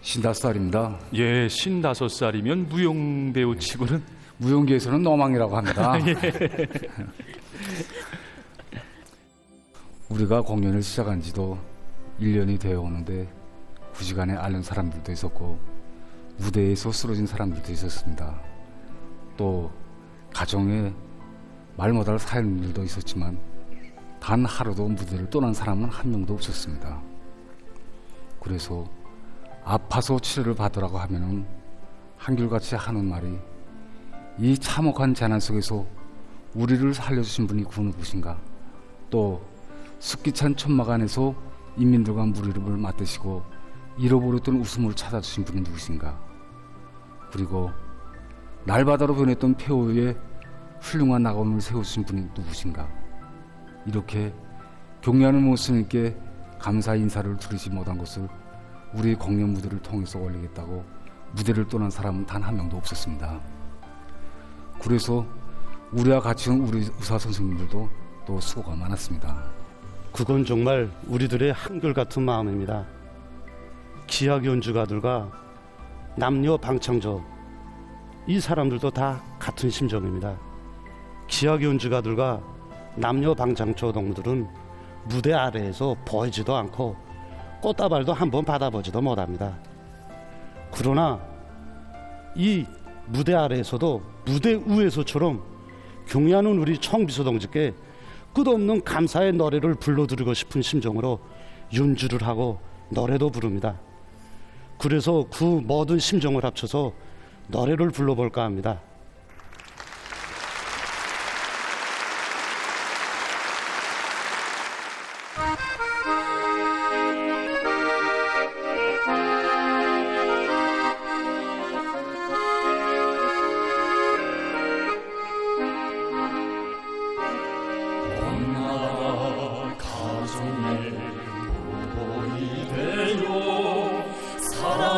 55살입니다. 55살이면 무용배우 치고는 무용계에서는 노망이라고 합니다. 우리가 공연을 시작한 지도 1년이 되어 오는데 그 시간에 앓는 사람들도 있었고 무대에서 쓰러진 사람들도 있었습니다. 또 가정에 말 못할 사연들도 있었지만 단 하루도 무대를 떠난 사람은 한 명도 없었습니다. 그래서 아파서 치료를 받으라고 하면은 한결같이 하는 말이 이 참혹한 재난 속에서 우리를 살려주신 분이 그 누구신가? 또 습기찬 천막 안에서 인민들과 무리를 맞드시고 잃어버렸던 웃음을 찾아주신 분이 누구신가? 그리고 날바다로 변했던 폐허에 훌륭한 낙원을 세우신 분이 누구신가? 이렇게 경례하는 모습님께 감사 인사를 드리지 못한 것을 우리 공연 무대를 통해서 올리겠다고 무대를 떠난 사람은 단 한 명도 없었습니다. 그래서 우리와 같이 온 우리 의사 선생님들도 또 수고가 많았습니다. 그건 정말 우리들의 한결같은 마음입니다. 기악 연주가들과 남녀 방창조 이 사람들도 다 같은 심정입니다. 기악 연주가들과 남녀 방창조 동무들은 무대 아래에서 보이지도 않고 꽃다발도 한번 받아보지도 못합니다. 그러나 이 무대 아래에서도 무대 위에서처럼 경례하는 우리 청비서동지께 끝없는 감사의 노래를 불러드리고 싶은 심정으로 연주를 하고 노래도 부릅니다. 그래서 그 모든 심정을 합쳐서 노래를 불러볼까 합니다.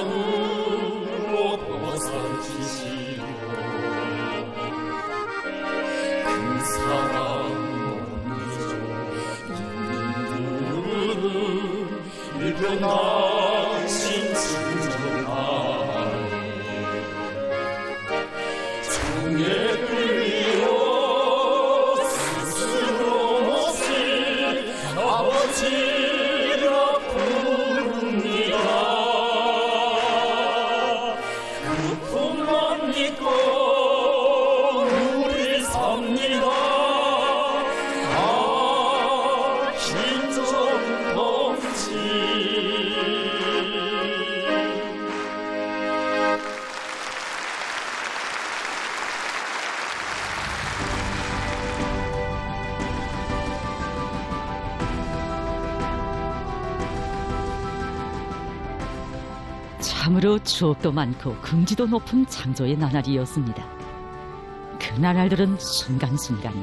사랑으로 벗어주시오. 그 사랑 인민들은 일변하신 진정하니 정예를 이어 스스로 모신 아버지라 부릅니다. 그뿐만 믿고 우리 삽니다. 아, 김정동지. 참으로 추억도 많고 긍지도 높은 창조의 나날이었습니다. 그 나날들은 순간순간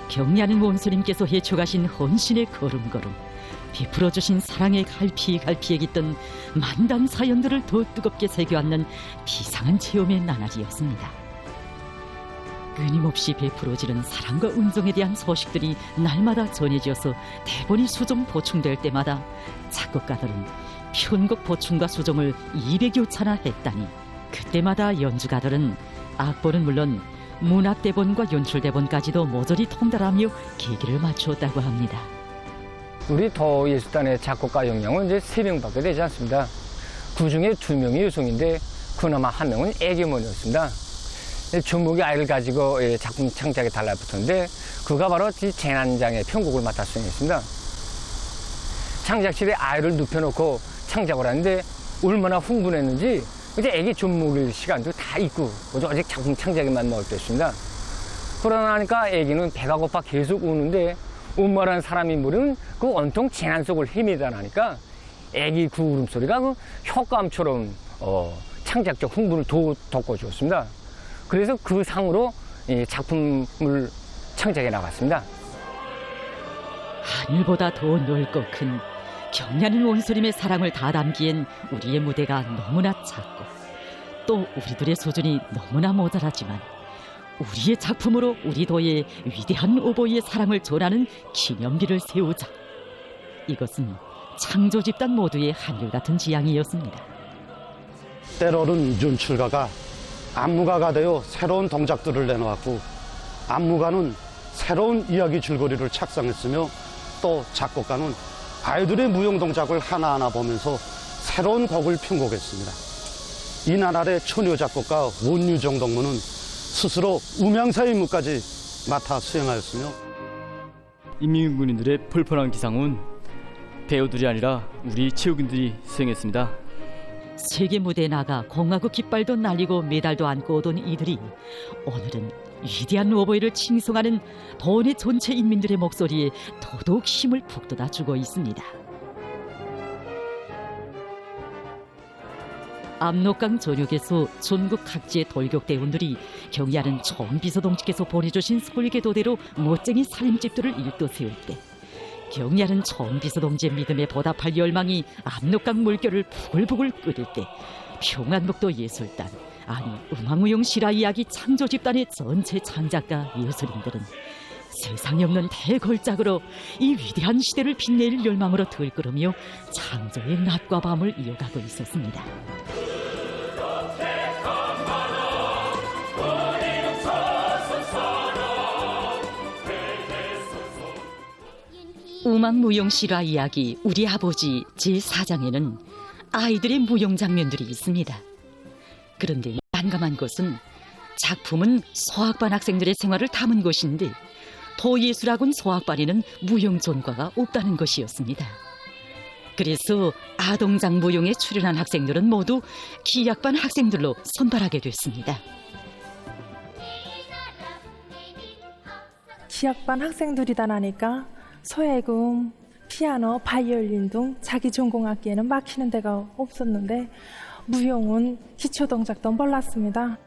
경례하는 원수님께서 해쳐가신 헌신의 걸음걸음, 베풀어주신 사랑의 갈피갈피에 깃든 만단 사연들을 더 뜨겁게 새겨안는 비상한 체험의 나날이었습니다. 끊임없이 베풀어지는 사랑과 은정에 대한 소식들이 날마다 전해져서 대본이 수정 보충될 때마다 작곡가들은 편곡 보충과 수정을 200여 차나 했다니, 그때마다 연주가들은 악보는 물론 문학대본과 연출대본까지도 모조리 통달하며 계기를 맞추었다고 합니다. 우리 더예술단의 작곡가 역량은 이제 3명밖에 되지 않습니다. 그 중에 2명이 여성인데 그나마 1명은 애기머니였습니다. 조목이 아이를 가지고 작품 창작에 달라붙었는데 그가 바로 재난장의 편곡을 맡아 수행했습니다. 창작실에 아이를 눕혀놓고 창작을 하는데 얼마나 흥분했는지 이제 애기 좀 먹일 시간도 다 있고 오직 작품 창작에만 몰두했습니다. 그러다 나니까 애기는 배가 고파 계속 우는데 엄마라는 사람이 모르는 그 온통 재난 속을 헤매다 나니까 애기 그 울음소리가 그 효과음처럼 창작적 흥분을 돋궈주었습니다. 그래서 그 상으로 작품을 창작해 나갔습니다. 하늘보다 더 넓고 큰 경례하는 원수님의 사랑을 다 담기엔 우리의 무대가 너무나 작고 또 우리들의 수준이 너무나 모자라지만 우리의 작품으로 우리 도의 위대한 오보이의 사랑을 전하는 기념비를 세우자. 이것은 창조 집단 모두의 한결같은 지향이었습니다. 때로는 연출가가 안무가가 되어 새로운 동작들을 내놓았고 안무가는 새로운 이야기 줄거리를 착상했으며 또 작곡가는 아이들의 무용 동작을 하나하나 보면서 새로운 곡을 편곡했습니다. 이 나날의 처녀 작곡가 원유정 동무는 스스로 음향사 임무까지 맡아 수행하였으며 인민군인들의 펄펄한 기상은 배우들이 아니라 우리 체육인들이 수행했습니다. 세계 무대에 나가 공화국 깃발도 날리고 메달도 안고 오던 이들이 오늘은 위대한 오보이를 칭송하는 번의 전체 인민들의 목소리에 더더욱 힘을 북돋아 주고 있습니다. 압록강 전역에서 전국 각지의 돌격대원들이 경의하는 총비서동지께서 보내주신 설계도대로 멋쟁이 살림집들을 일떠세울 때, 경의하는 총비서동지의 믿음에 보답할 열망이 압록강 물결을 부글부글 끓일 때, 평안북도 예술단, 아니 음악무용 실화 이야기 창조 집단의 전체 창작가 예술인들은 세상에 없는 대걸작으로 이 위대한 시대를 빛낼 열망으로 들끓으며 창조의 낮과 밤을 이어가고 있었습니다. 음악무용 실화 이야기 우리 아버지 제4장에는 아이들의 무용 장면들이 있습니다. 그런데 난감한 것은 작품은 소학반 학생들의 생활을 담은 것인데 도예술학원 소학반에는 무용 전과가 없다는 것이었습니다. 그래서 아동장 무용에 출연한 학생들은 모두 기악반 학생들로 선발하게 됐습니다. 기악반 학생들이다 나니까 소해금, 피아노, 바이올린 등 자기 전공악기에는 막히는 데가 없었는데 무용은 기초 동작도 몰랐습니다.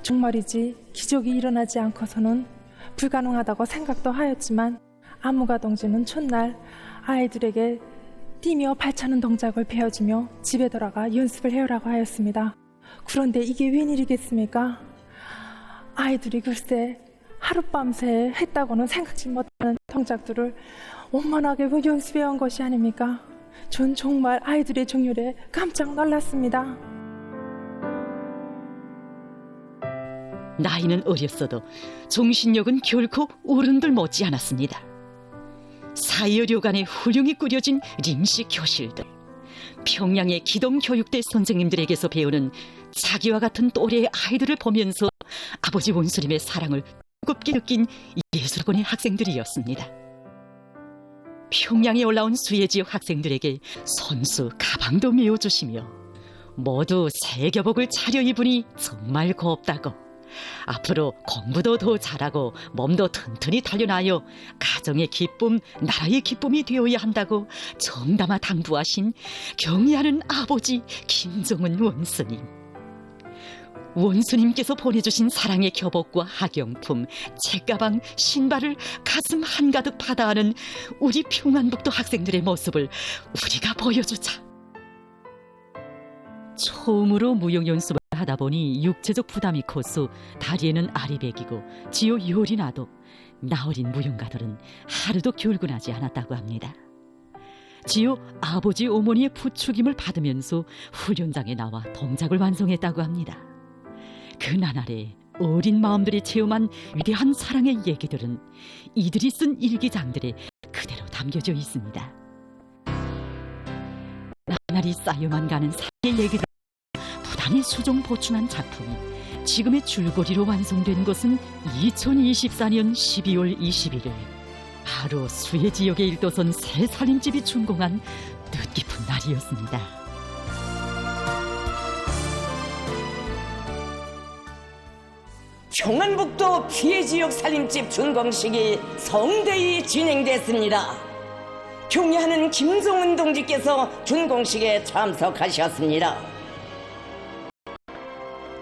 정말이지 기적이 일어나지 않고서는 불가능하다고 생각도 하였지만 안무가 동지는 첫날 아이들에게 뛰며 발차는 동작을 배워주며 집에 돌아가 연습을 해오라고 하였습니다. 그런데 이게 웬일이겠습니까? 아이들이 글쎄 하룻밤새 했다고는 생각지 못하는 동작들을 원만하게 연습해온 것이 아닙니까? 전 정말 아이들의 정열에 깜짝 놀랐습니다. 나이는 어렸어도 정신력은 결코 어른들 못지 않았습니다. 사이어료간에 훌륭히 꾸려진 림식 교실들, 평양의 기동교육대 선생님들에게서 배우는 자기와 같은 또래의 아이들을 보면서 아버지 원수님의 사랑을 뜨겁게 느낀 예술학원의 학생들이었습니다. 평양에 올라온 수혜 지역 학생들에게 손수, 가방도 메워주시며 모두 새 교복을 차려입으니 정말 곱다고, 앞으로 공부도 더 잘하고 몸도 튼튼히 단련하여 가정의 기쁨, 나라의 기쁨이 되어야 한다고 정담아 당부하신 경의하는 아버지 김정은 원수님. 원수님께서 보내주신 사랑의 교복과 학용품, 책가방, 신발을 가슴 한가득 받아하는 우리 평안북도 학생들의 모습을 우리가 보여주자. 처음으로 무용 연습을 하다 보니 육체적 부담이 커서 다리에는 알이 배기고 지어 열이 나도 나어린 무용가들은 하루도 결근하지 않았다고 합니다. 지어 아버지 어머니의 부추김을 받으면서 훈련장에 나와 동작을 완성했다고 합니다. 그 나날에 어린 마음들이 체험한 위대한 사랑의 얘기들은 이들이 쓴 일기장들에 그대로 담겨져 있습니다. 나날이 쌓여만 가는 사랑의 얘기들 부단히 수정 보충한 작품이 지금의 줄거리로 완성된 것은 2024년 12월 21일 바로 수해 지역의 일도선 새 살림집이 준공한 뜻깊은 날이었습니다. 평안북도 피해 지역 살림집 준공식이 성대히 진행됐습니다. 경의하는 김종은 동지께서 준공식에 참석하셨습니다.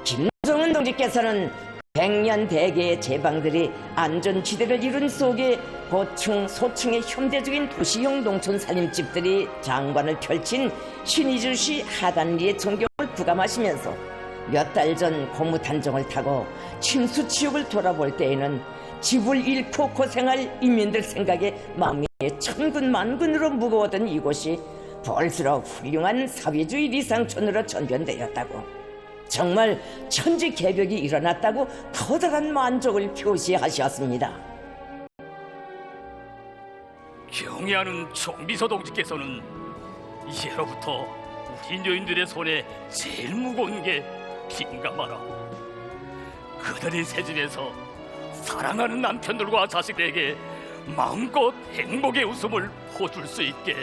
김종은 동지께서는 100년 대계의 제방들이 안전지대를 이룬 속에 고층, 소층의 현대적인 도시형 농촌 살림집들이 장관을 펼친 신의주시 하단리의 전경을 부감하시면서 몇 달 전 고무 단정을 타고 침수 지역을 돌아볼 때에는 집을 잃고 고생할 인민들 생각에 마음이 천근만근으로 무거웠던 이곳이 볼수록 훌륭한 사회주의 리상촌으로 전변되었다고, 정말 천지개벽이 일어났다고 커다란 만족을 표시하셨습니다. 경의하는 총비서 동지께서는 이제로부터 우리 여인들의 손에 제일 무거운 게 빈가마라고, 그들이 새 집에서 사랑하는 남편들과 자식들에게 마음껏 행복의 웃음을 퍼줄 수 있게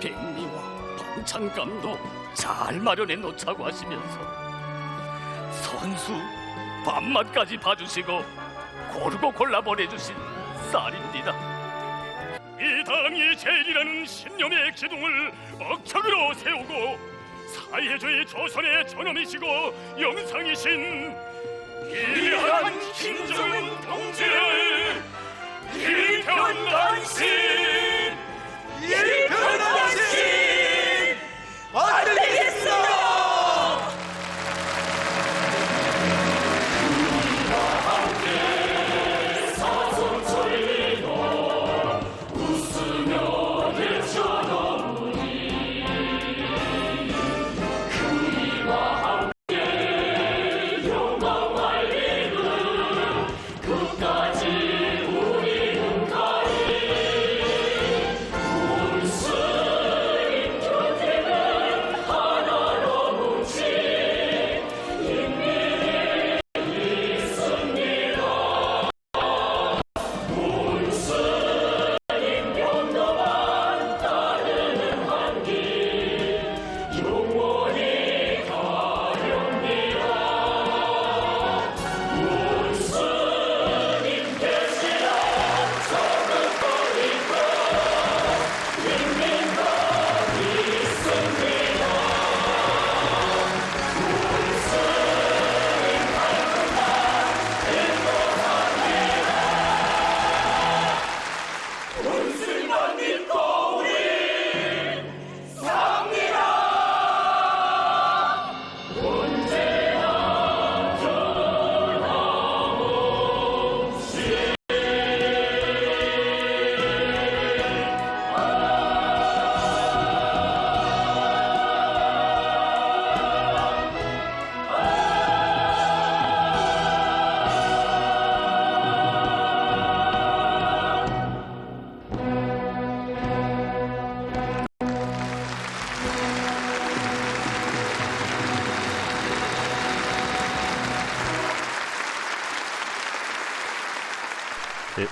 백리와 찬감도 잘 마련해 놓자고 하시면서 선수 밥맛까지 봐주시고 고르고 골라 보내주신 쌀입니다. 이 당의 제일이라는 신념의 기둥을 억척으로 세우고 사회주의 조선의 전엄이시고 영상이신 위대한 김정은 동지를 일편단심 안 되겠어!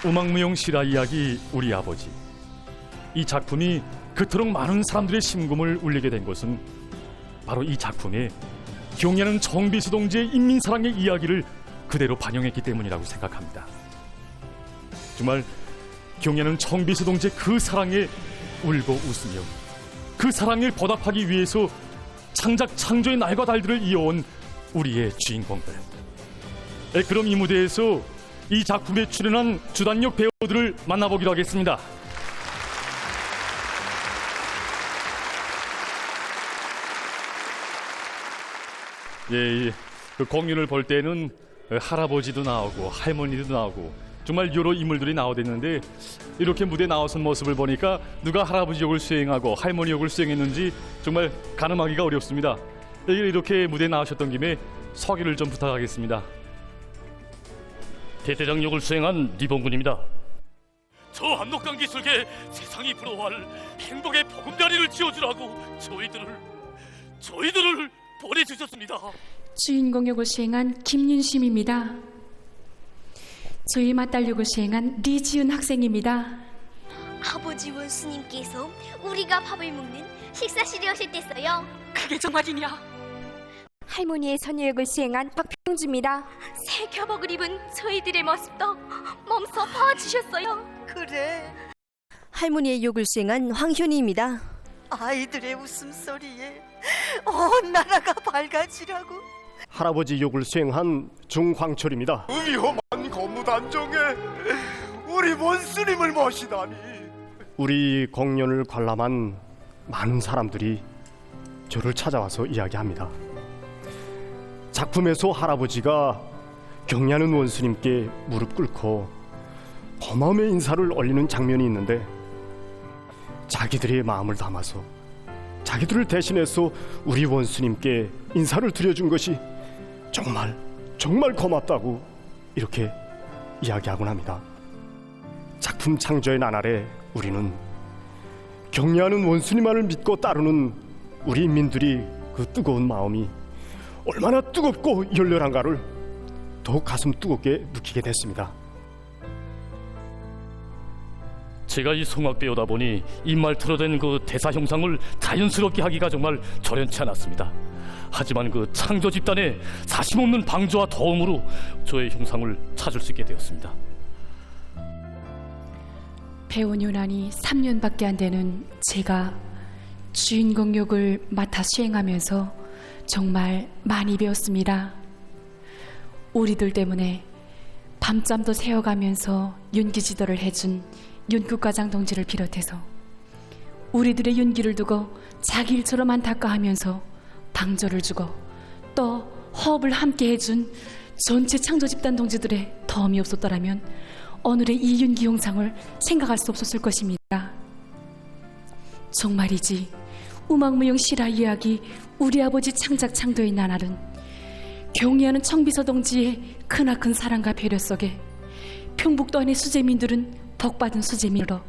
우망무용 실화 이야기 우리 아버지. 이 작품이 그토록 많은 사람들의 심금을 울리게 된 것은 바로 이 작품에 경애하는 정비수 동지의 인민사랑의 이야기를 그대로 반영했기 때문이라고 생각합니다. 정말 경애하는 정비수 동지의 그 사랑에 울고 웃으며 그 사랑을 보답하기 위해서 창조의 날과 달들을 이어온 우리의 주인공들. 그럼 이 무대에서 이 작품에 출연한 주단역 배우들을 만나보기로 하겠습니다. 그 공연을 볼 때는 할아버지도 나오고 할머니도 나오고 정말 여러 인물들이 나오댔는데 이렇게 무대에 나와선 모습을 보니까 누가 할아버지 역을 수행하고 할머니 역을 수행했는지 정말 가늠하기가 어렵습니다. 이렇게 무대에 나오셨던 김에 소개를 좀 부탁하겠습니다. 대대장 역을 수행한 리봉군입니다. 저 압록강 기슭에 세상이 부러워할 행복의 보금자리를 지어주라고 저희들을 보내주셨습니다. 주인공 역을 수행한 김윤심입니다. 저희 맏딸 역을 수행한 리지은 학생입니다. 아버지 원수님께서 우리가 밥을 먹는 식사실에 오셨댔어요. 그게 정말이냐? 할머니의 선녀 역을 수행한 박평주입니다. 새 교복을 입은 저희들의 모습도 몸소 봐주셨어요. 그래. 할머니의 역을 수행한 황현희입니다. 아이들의 웃음소리에 온 나라가 밝아지라고. 할아버지 역을 수행한 중황철입니다. 위험한 거무단정에 우리 원수님을 모시다니. 우리 공연을 관람한 많은 사람들이 저를 찾아와서 이야기합니다. 작품에서 할아버지가 경애하는 원수님께 무릎 꿇고 고마움의 인사를 올리는 장면이 있는데 자기들의 마음을 담아서 자기들을 대신해서 우리 원수님께 인사를 드려준 것이 정말 고맙다고 이렇게 이야기하곤 합니다. 작품 창조의 나날에 우리는 경애하는 원수님만을 믿고 따르는 우리 인민들이 그 뜨거운 마음이 얼마나 뜨겁고 열렬한가를 더욱 가슴 뜨겁게 느끼게 됐습니다. 제가 이 송악배우다 보니 입말 틀어댄 그 대사 형상을 자연스럽게 하기가 정말 저련치 않았습니다. 하지만 그 창조 집단의 사심없는 방조와 도움으로 저의 형상을 찾을 수 있게 되었습니다. 배운 유난히 3년밖에 안 되는 제가 주인공 역을 맡아 수행하면서 정말 많이 배웠습니다. 우리들 때문에 밤잠도 새워가면서 윤기 지도를 해준 윤국과장 동지를 비롯해서 우리들의 윤기를 두고 자기 일처럼 안타까워하면서 방조를 주고 또 호흡을 함께 해준 전체 창조 집단 동지들의 도움이 없었더라면 오늘의 이 윤기 형상을 생각할 수 없었을 것입니다. 정말이지 우망무용 실화 이야기 우리 아버지 창작 창조의 나날은 경의하는 청비서 동지의 크나큰 사랑과 배려 속에 평북도 안의 수재민들은 복받은 수재민으로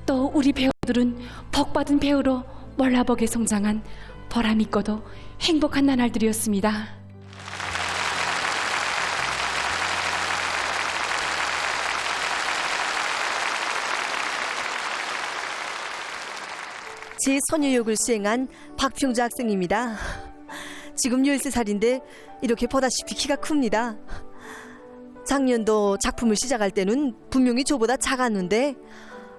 또 우리 배우들은 복받은 배우로 몰라보게 성장한 보람있고도 행복한 나날들이었습니다. 제 소녀역을 수행한 박평주 학생입니다. 지금 13살인데 이렇게 보다시피 키가 큽니다. 작년도 작품을 시작할 때는 분명히 저보다 작았는데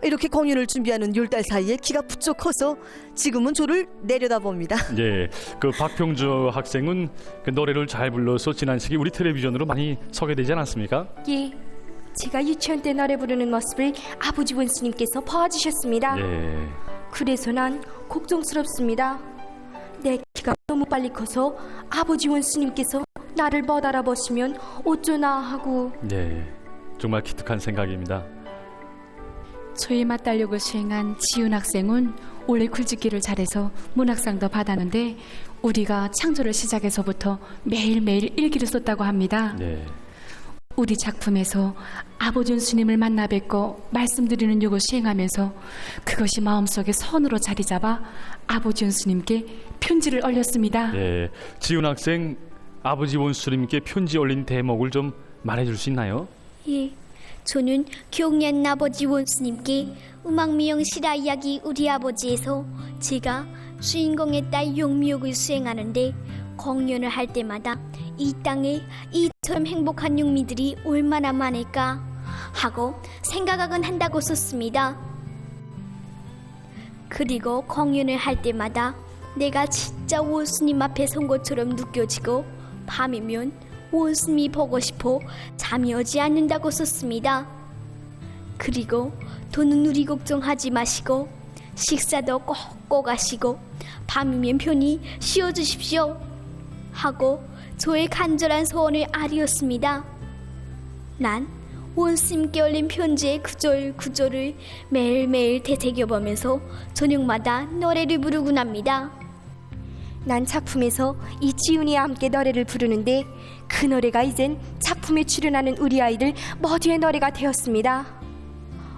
이렇게 공연을 준비하는 10달 사이에 키가 부쩍 커서 지금은 저를 내려다봅니다. 예, 그 박평주 학생은 그 노래를 잘 불러서 지난 시기 우리 텔레비전으로 많이 소개되지 않았습니까? 예, 제가 유치원 때 노래 부르는 모습을 아버지 원수님께서 봐주셨습니다. 예. 그래서 난 걱정스럽습니다. 내 키가 너무 빨리 커서 아버지 원수님께서 나를 못 알아보시면 어쩌나 하고. 네, 정말 기특한 생각입니다. 저의 맞달력을 수행한 지훈 학생은 원래 글짓기를 잘해서 문학상도 받았는데 우리가 창조를 시작해서부터 매일매일 일기를 썼다고 합니다. 네. 우리 작품에서 아버지 원수님을 만나 뵙고 말씀드리는 욕을 수행하면서 그것이 마음속에 선으로 자리 잡아 아버지 원수님께 편지를 올렸습니다. 예, 지훈 학생 아버지 원수님께 편지 올린 대목을 좀 말해줄 수 있나요? 예, 저는 경리한 아버지 원수님께 음악미용 실화 이야기 우리 아버지에서 제가 주인공의 딸 용미역을 수행하는데 공연을 할 때마다 이 땅에 이처럼 행복한 용미들이 얼마나 많을까 하고 생각하곤 한다고 썼습니다. 그리고 공연을 할 때마다 내가 진짜 원수님 앞에 선 것처럼 느껴지고 밤이면 원수님이 보고 싶어 잠이 오지 않는다고 썼습니다. 그리고 돈은 우리 걱정하지 마시고 식사도 꼭꼭 하시고 밤이면 편히 쉬어주십시오 하고 저의 간절한 소원을 아뢰었습니다. 난 원수님께 올린 편지의 구절구절을 매일매일 되새겨보면서 저녁마다 노래를 부르곤 합니다. 난 작품에서 이 지훈이와 함께 노래를 부르는데 그 노래가 이젠 작품에 출연하는 우리 아이들 모두의 노래가 되었습니다.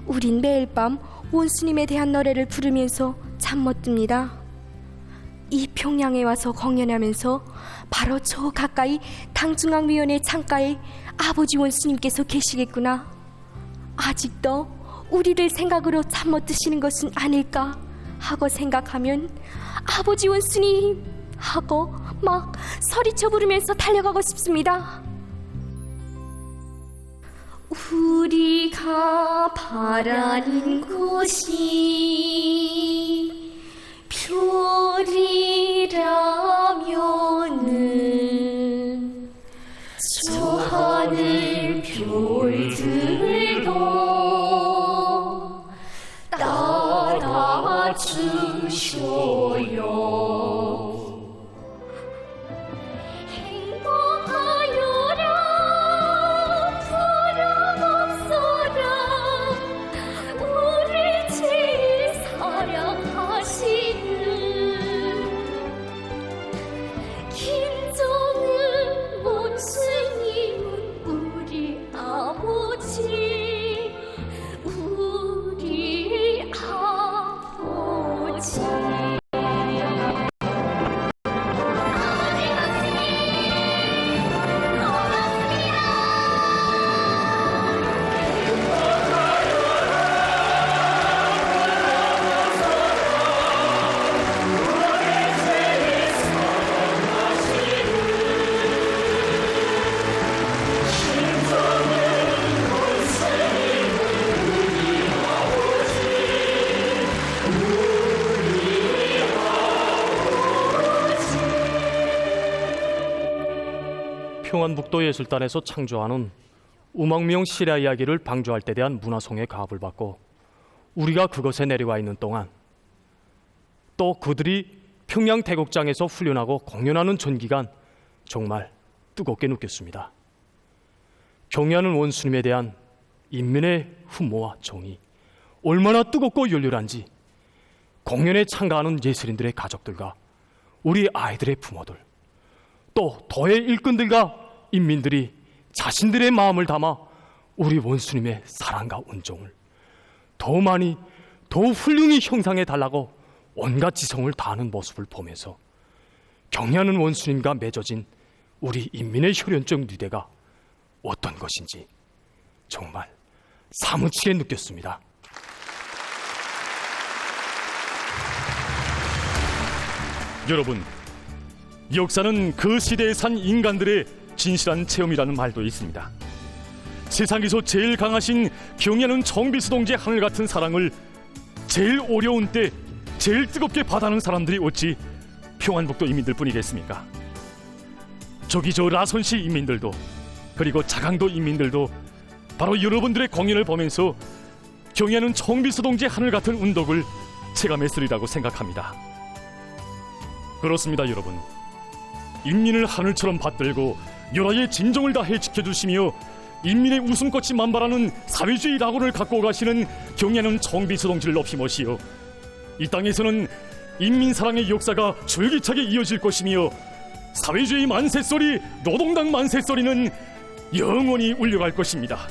우린 매일 밤 원수님에 대한 노래를 부르면서 잠 못 듭니다. 이 평양에 와서 공연하면서 바로 저 가까이 당중앙위원회 창가에 아버지 원수님께서 계시겠구나. 아직도 우리를 생각으로 잠 못 드시는 것은 아닐까 하고 생각하면 아버지 원수님 하고 막 소리쳐 부르면서 달려가고 싶습니다. 우리가 바라는 곳이 별이라면은 저 하늘 별들도 따라 주셔요. 우리 아버지 평안북도 예술단에서 창조하는 우망미용 실야 이야기를 방조할 때 대한 문화송의 가업을 받고 우리가 그것에 내려와 있는 동안 또 그들이 평양 대곡장에서 훈련하고 공연하는 전기간 정말 뜨겁게 느꼈습니다. 경애하는 원수님에 대한 인민의 흠모와 정이 얼마나 뜨겁고 열렬한지 공연에 참가하는 예술인들의 가족들과 우리 아이들의 부모들 또 더의 일꾼들과 인민들이 자신들의 마음을 담아 우리 원수님의 사랑과 은총을 더 많이 더 훌륭히 형상해 달라고 온갖 지성을 다하는 모습을 보면서 경애하는 원수님과 맺어진 우리 인민의 혈연적 유대가 어떤 것인지 정말 사무치게 느꼈습니다. 여러분, 역사는 그 시대에 산 인간들의 진실한 체험이라는 말도 있습니다. 세상에서 제일 강하신 경애하는 정비수동지의 하늘 같은 사랑을 제일 어려운 때 제일 뜨겁게 받아는 사람들이 어찌 평안북도 인민들 뿐이겠습니까? 저기 저 라선시 인민들도 그리고 자강도 인민들도 바로 여러분들의 공연을 보면서 경애하는 정비수동지의 하늘 같은 운덕을 체감했으리라고 생각합니다. 그렇습니다, 여러분. 인민을 하늘처럼 받들고 열화의 진정을 다해 지켜주시며 인민의 웃음꽃이 만발하는 사회주의 낙원을 갖고 가시는 경애하는 정비수동지를 높이 모시어 이 땅에서는 인민사랑의 역사가 줄기차게 이어질 것이며 사회주의 만세소리, 노동당 만세소리는 영원히 울려갈 것입니다.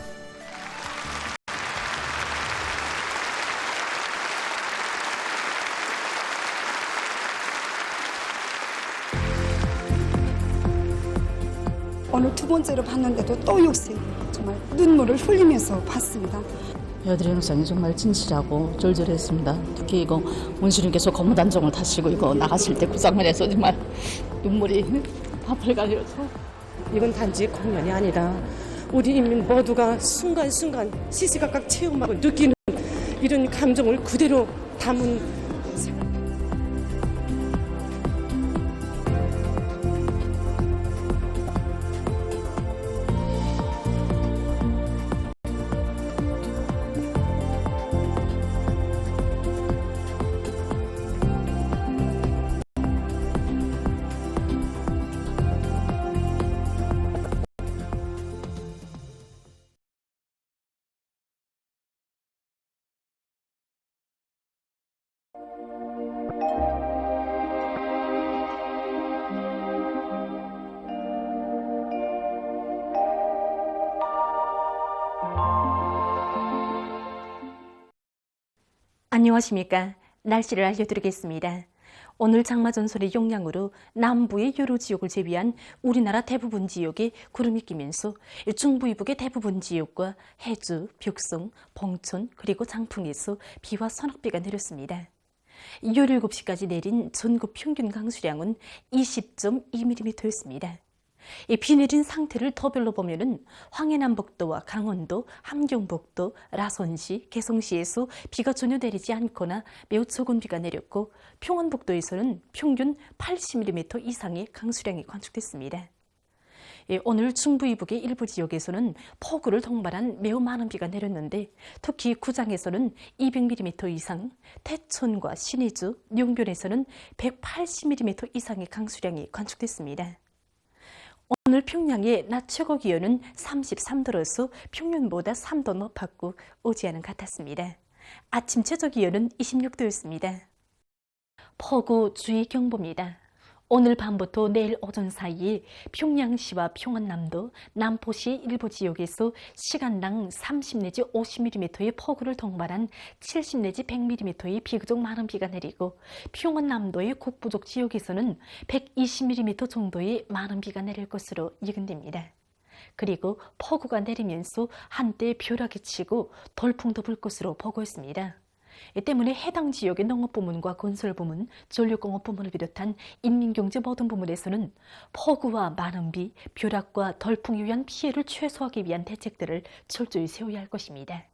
오늘 두 번째로 봤는데도 또 역시 정말 눈물을 흘리면서 봤습니다. 여드리 영상이 정말 진실하고 절절했습니다. 특히 이거 원수님께서 고무단정을 타시고 이거 나가실 때 그 장면에서 정말 눈물이 밥을 가려서 이건 단지 공연이 아니라 우리 인민 모두가 순간순간 시시각각 체험하고 느끼는 이런 감정을 그대로 담은 안녕하십니까. 날씨를 알려드리겠습니다. 오늘 장마전설의 영향으로 남부의 여러 지역을 제외한 우리나라 대부분 지역에 구름이 끼면서 중부 이북의 대부분 지역과 해주, 벽성, 봉천 그리고 장풍에서 비와 소낙비가 내렸습니다. 17시까지 내린 전국 평균 강수량은 20.2mm였습니다. 비 내린 상태를 더 별로 보면은 황해남북도와 강원도, 함경북도, 라선시, 개성시에서 비가 전혀 내리지 않거나 매우 적은 비가 내렸고 평안북도에서는 평균 80mm 이상의 강수량이 관측됐습니다. 오늘 중부 이북의 일부 지역에서는 폭우를 동반한 매우 많은 비가 내렸는데 특히 구장에서는 200mm 이상, 태촌과 신의주, 용변에서는 180mm 이상의 강수량이 관측됐습니다. 오늘 평양의 낮 최고 기온은 33도로서 평년보다 3도 높았고 어제와는 같았습니다. 아침 최저 기온은 26도였습니다. 폭우 주의 경보입니다. 오늘 밤부터 내일 오전 사이에 평양시와 평안남도, 남포시 일부 지역에서 시간당 30 내지 50mm의 폭우를 동반한 70 내지 100mm의 비교적 많은 비가 내리고 평안남도의 국부족 지역에서는 120mm 정도의 많은 비가 내릴 것으로 예견됩니다. 그리고 폭우가 내리면서 한때 벼락이 치고 돌풍도 불 것으로 보고있습니다. 이 때문에 해당 지역의 농업부문과 건설부문, 전력공업부문을 비롯한 인민경제 모든 부문에서는 폭우와 많은 비, 벼락과 돌풍에 의한 피해를 최소화하기 위한 대책들을 철저히 세워야 할 것입니다.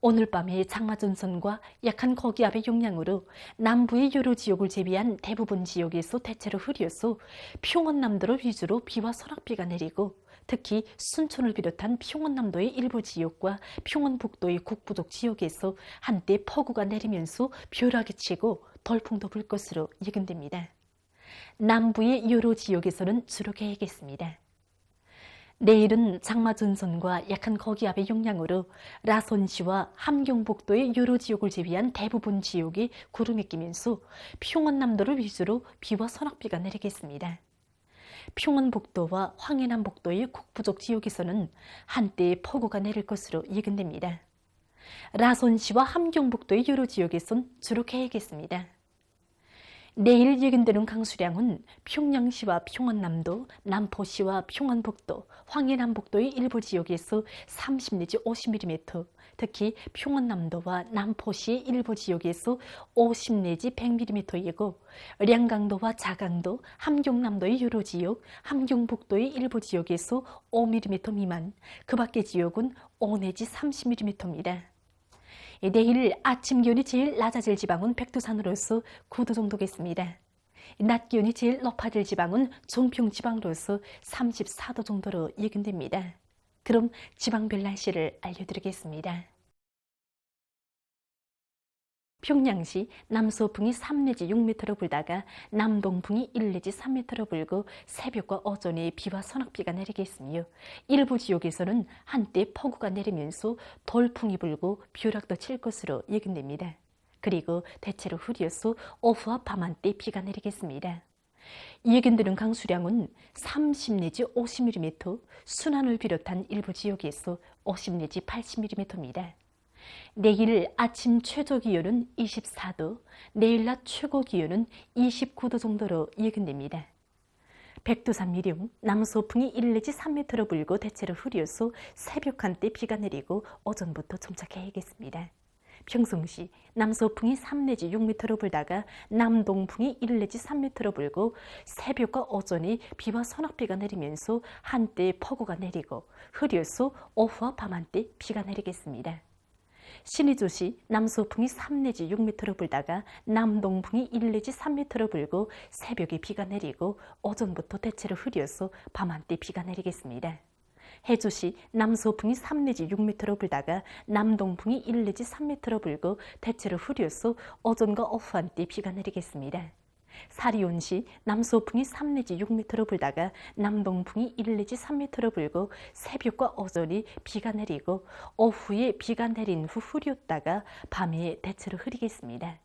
오늘 밤에 장마전선과 약한 거기압의 영향으로 남부의 여러 지역을 제외한 대부분 지역에서 대체로 흐려서 평원남도를 위주로 비와 소낙비가 내리고 특히 순천을 비롯한 평원남도의 일부 지역과 평원북도의 국부족 지역에서 한때 폭우가 내리면서 벼락이 치고 돌풍도 불 것으로 예견됩니다. 남부의 여러 지역에서는 주로 계획했습니다. 내일은 장마전선과 약한 거기압의 영향으로 라선시와 함경북도의 여러 지역을 제외한 대부분 지역이 구름이 끼면서 평원남도를 위주로 비와 소낙비가 내리겠습니다. 평원북도와 황해남북도의 국부족 지역에서는 한때 폭우가 내릴 것으로 예견됩니다. 라선시와 함경북도의 여러 지역에선 주로 계획했습니다. 내일 예견되는 강수량은 평양시와 평안남도, 남포시와 평안북도, 황해남북도의 일부 지역에서 30 내지 50mm, 특히 평안남도와 남포시의 일부 지역에서 50 내지 100mm이고 량강도와 자강도, 함경남도의 여러 지역, 함경북도의 일부 지역에서 5mm 미만, 그 밖의 지역은 5 내지 30mm입니다. 내일 아침 기온이 제일 낮아질 지방은 백두산으로서 9도 정도겠습니다. 낮 기온이 제일 높아질 지방은 종평 지방으로서 34도 정도로 예견됩니다. 그럼 지방별 날씨를 알려드리겠습니다. 평양시 남서풍이 3 내지 6m로 불다가 남동풍이 1 내지 3m로 불고 새벽과 오전에 비와 소낙비가 내리겠으며 일부 지역에서는 한때 폭우가 내리면서 돌풍이 불고 벼락도 칠 것으로 예견됩니다. 그리고 대체로 흐려서 오후와 밤한때 비가 내리겠습니다. 예견되는 강수량은 30 내지 50mm, 순안을 비롯한 일부 지역에서 50 내지 80mm입니다. 내일 아침 최저 기온은 24도, 내일 낮 최고 기온은 29도 정도로 예견됩니다. 백두산 미령, 남서풍이 1 내지 3m로 불고 대체로 흐려서 새벽 한때 비가 내리고 오전부터 점차 개겠습니다. 평성시, 남서풍이 3 내지 6m로 불다가 남동풍이 1 내지 3m로 불고 새벽과 오전에 비와 소낙비가 내리면서 한때 폭우가 내리고 흐려서 오후와 밤한때 비가 내리겠습니다. 신의주시 남서풍이 3 내지 6m로 불다가 남동풍이 1 내지 3m로 불고 새벽에 비가 내리고 오전부터 대체로 흐려서 밤한때 비가 내리겠습니다. 해주시 남서풍이 3 내지 6m로 불다가 남동풍이 1 내지 3m로 불고 대체로 흐려서 오전과 오후 한때 비가 내리겠습니다. 사리온시 남서풍이 3 내지 6m로 불다가 남동풍이 1 내지 3m로 불고 새벽과 오전에 비가 내리고 오후에 비가 내린 후 흐렸다가 밤에 대체로 흐리겠습니다.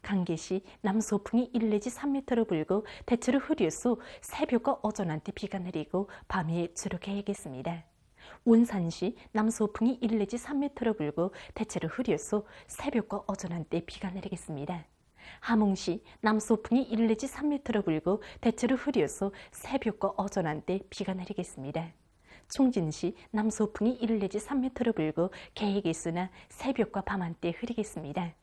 강계시 남서풍이 1 내지 3m로 불고 대체로 흐려서 새벽과 오전한테 비가 내리고 밤에 주로 개겠습니다. 운산시 남서풍이 1 내지 3m로 불고 대체로 흐려서 새벽과 오전한때 비가 내리겠습니다. 함흥시 남서풍이 1 내지 3m로 불고 대체로 흐려서 새벽과 오전한때 비가 내리겠습니다. 총진시 남서풍이 1 내지 3m로 불고 계획이 있으나 새벽과 밤한때 흐리겠습니다.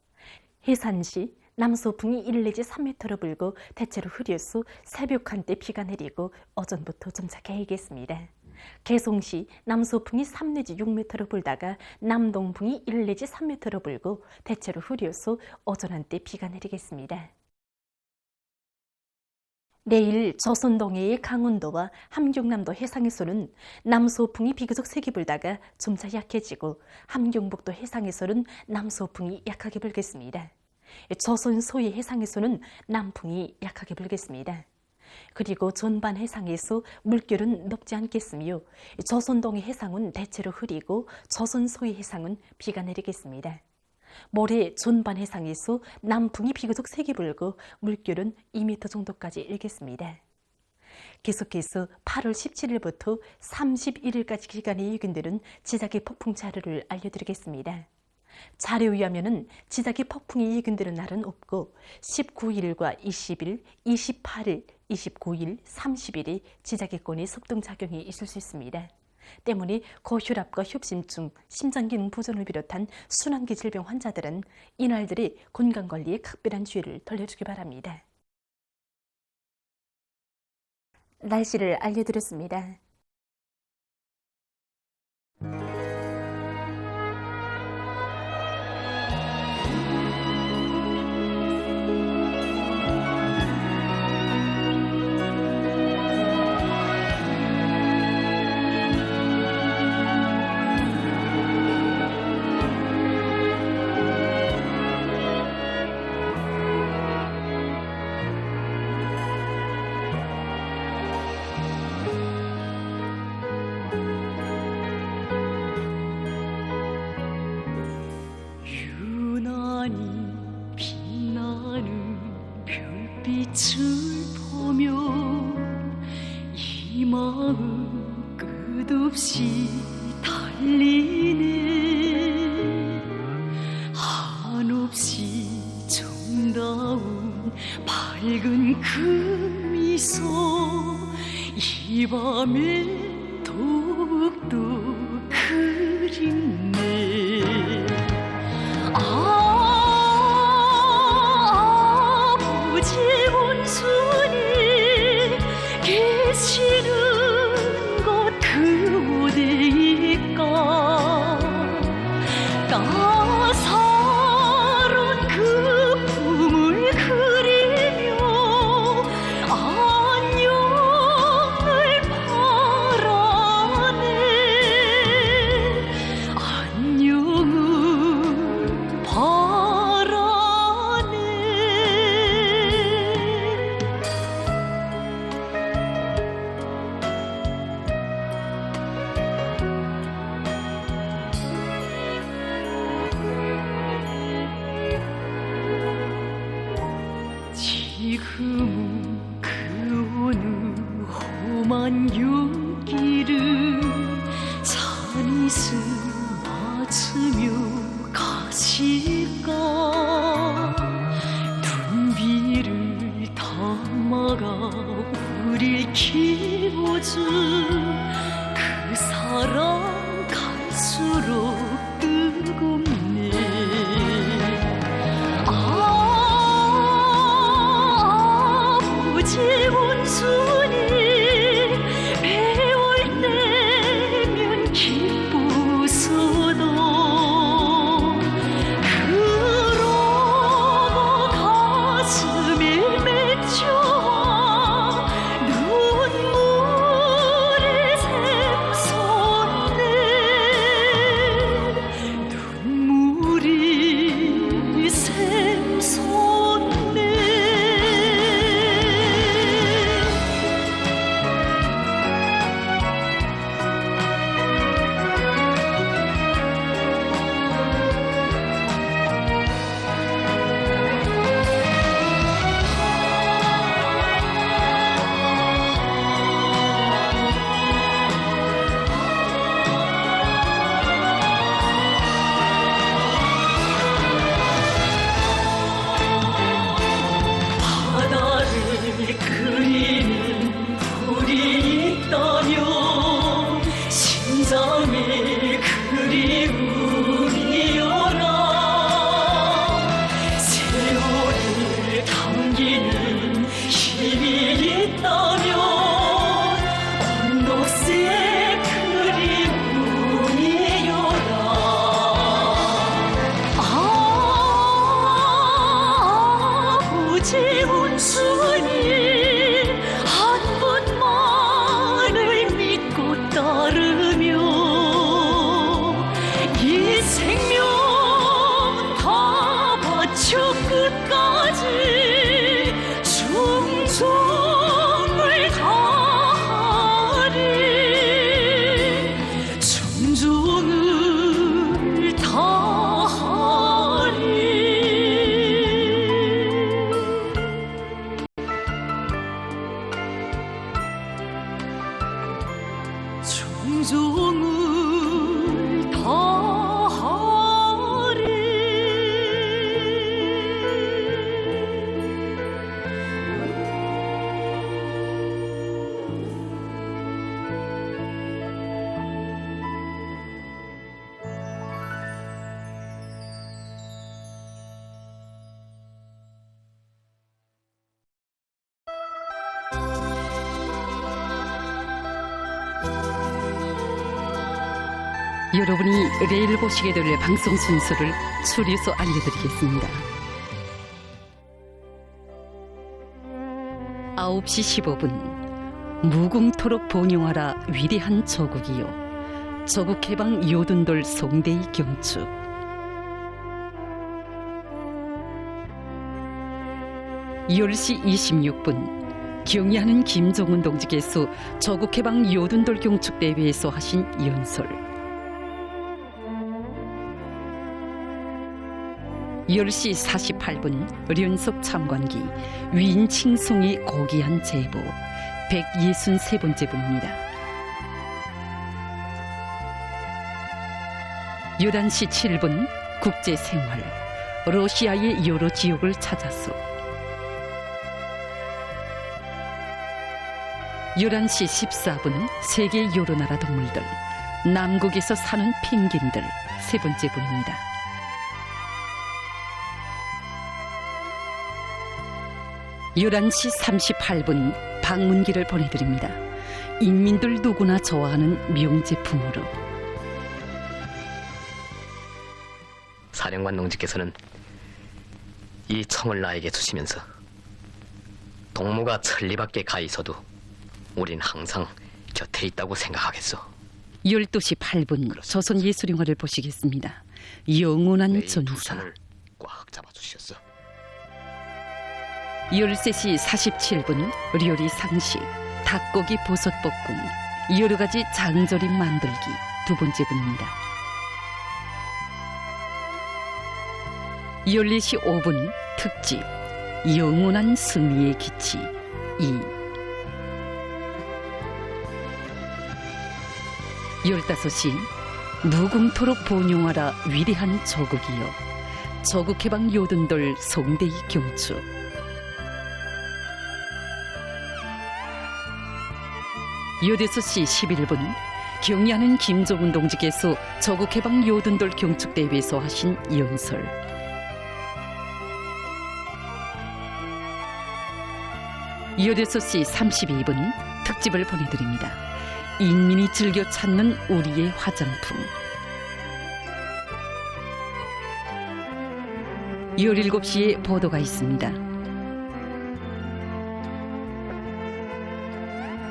해산시 남서풍이 1 내지 3m로 불고 대체로 흐려서 새벽 한때 비가 내리고 오전부터 점차 개겠습니다. 개송시 남서풍이 3 내지 6m로 불다가 남동풍이 1 내지 3m로 불고 대체로 흐려서 오전 한때 비가 내리겠습니다. 내일 조선 동해의 강원도와 함경남도 해상에서는 남서풍이 비교적 세게 불다가 점차 약해지고 함경북도 해상에서는 남서풍이 약하게 불겠습니다. 조선 소해 해상에서는 남풍이 약하게 불겠습니다. 그리고 전반 해상에서 물결은 높지 않겠으며 조선 동해 해상은 대체로 흐리고 조선 소해 해상은 비가 내리겠습니다. 모레 전반 해상에서 남풍이 비교적 세게 불고 물결은 2m 정도까지 일겠습니다. 계속해서 8월 17일부터 31일까지 기간에 예견되는 지자계 폭풍 자료를 알려드리겠습니다. 자료에 의하면 지자계 폭풍이 예견되는 날은 없고 19일과 20일, 28일, 29일, 30일이 지자계권의 속동작용이 있을 수 있습니다. 때문에 고혈압과 협심증, 심장기능 부전을 비롯한 순환기 질병 환자들은 이날들의 건강관리에 각별한 주의를 돌려주기 바랍니다. 날씨를 알려드렸습니다. 빛을 보며 이 마음 끝없이 달리네. 한없이 정다운 밝은 그 미소 이 밤에 더욱더 그립네. 아버지 온순히 계시는 곳 그 어디일까. 따사로운 그 품을 그리며 안녕을 바라네. 안녕을 바라네. 지금은 그 어느 험한 용기를 산이슬 맞으며 가실까. 눈비를 담아가 우릴 키워준 그 사랑 갈수록 뜨겁네. 아버지 온순히 배울 때면 기쁘소도 그러고 가슴이 맺혀 눈물이 샘솟네. 눈물이 샘솟네. 바다를 그리는 불이 있다면 심장에 그리움이여라. 세월을 당기는 힘이 있다면 언덕새 그리움이여라. 아버지 온순히 한 번만을 믿고 따르며 이 생명 다 바쳐 끝까지 충성을 다하리. 충성을 다하리. 충성을 다하리. 여러분이 내일 보시게 될 방송 순서를 추리해서 알려드리겠습니다. 9시 15분 무궁토록 번영하라 위대한 조국이요 조국해방 요둔돌 송대의 경축. 10시 26분 경의하는 김정은 동지께서 조국해방 요둔돌 경축 대회에서 하신 연설. 10시 48분 륜속 참관기 위인 칭송이 고귀한 제보 163번째 부입니다. 11시 7분 국제생활 러시아의 여러 지역을 찾아서 11시 14분 세계 여러 나라 동물들 남극에서 사는 펭귄들 3번째 부입니다. 11시 38분 방문기를 보내드립니다. 인민들 누구나 좋아하는 명제품으로. 사령관 농지께서는 이 청을 나에게 주시면서 동무가 천리밖에 가 있어도 우린 항상 곁에 있다고 생각하겠소. 12시 8분 조선예술영화를 보시겠습니다. 영원한 전사. 꽉 잡아주셨어. 13시 47분 요리 상식 닭고기 버섯볶음 여러가지 장조림 만들기 2번째 분입니다. 14시 5분 특집 영원한 승리의 기치 2. 15시 무궁토록 번영하라 위대한 조국이여 조국해방 요든돌 송대의 경축 16시 11분 경의하는 김종운 동지께서 조국해방 요든돌 경축대회에서 하신 연설 16시 32분 특집을 보내드립니다. 인민이 즐겨 찾는 우리의 화장품 17시에 보도가 있습니다.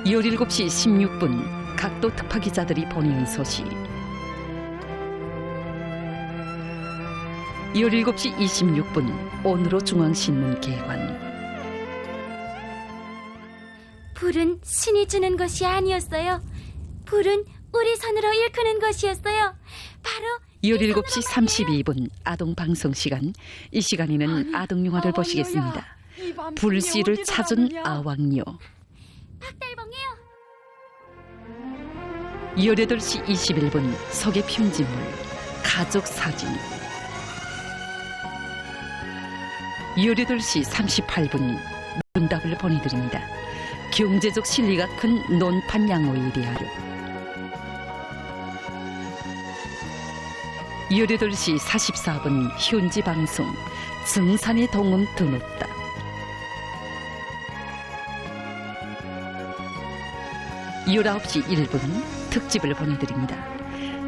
17시 16분 각도 특파기자들이 보내는 소식 17시 26분 오늘로 중앙신문 개관 불은 신이 주는 것이 아니었어요. 불은 우리 손으로 일구는 것이었어요. 바로 17시 32분 아동방송시간 이 시간에는 아동영화를 보시겠습니다. 불씨를 찾은 아왕요 박달봉이요. 18시 21분 소개 편집물 가족 사진 18시 38분 문답을 보내드립니다. 경제적 실리가 큰 논판 양호에 대하여 18시 44분 현지 방송 증산의 동음 드높다 19시 1분 특집을 보내드립니다.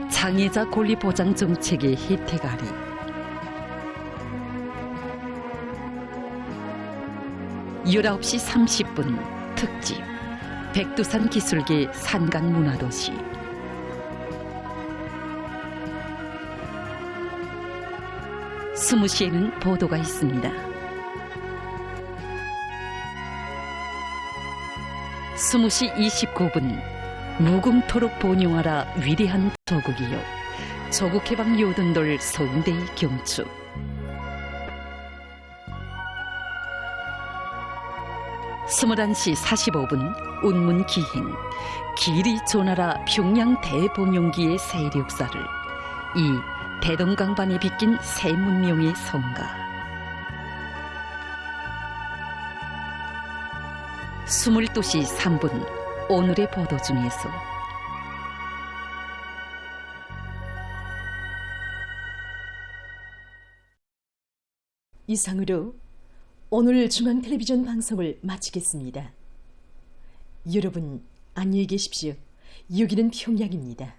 장애자 권리 보장 정책의 혜택 아래 19시 30분 특집 백두산 기술계 산간 문화도시 20시에는 보도가 있습니다. 20시 29분 무궁토록 번영하라 위대한 조국이여 조국해방 요든돌 서울대의 경축 21시 45분 운문기행 길이 조나라 평양 대봉용기의 세력사를 이 대동강반에 빗긴 새 문명의 성가 22시 3분 오늘의 보도 중에서 이상으로 오늘 중앙텔레비전 방송을 마치겠습니다. 여러분 안녕히 계십시오. 여기는 평양입니다.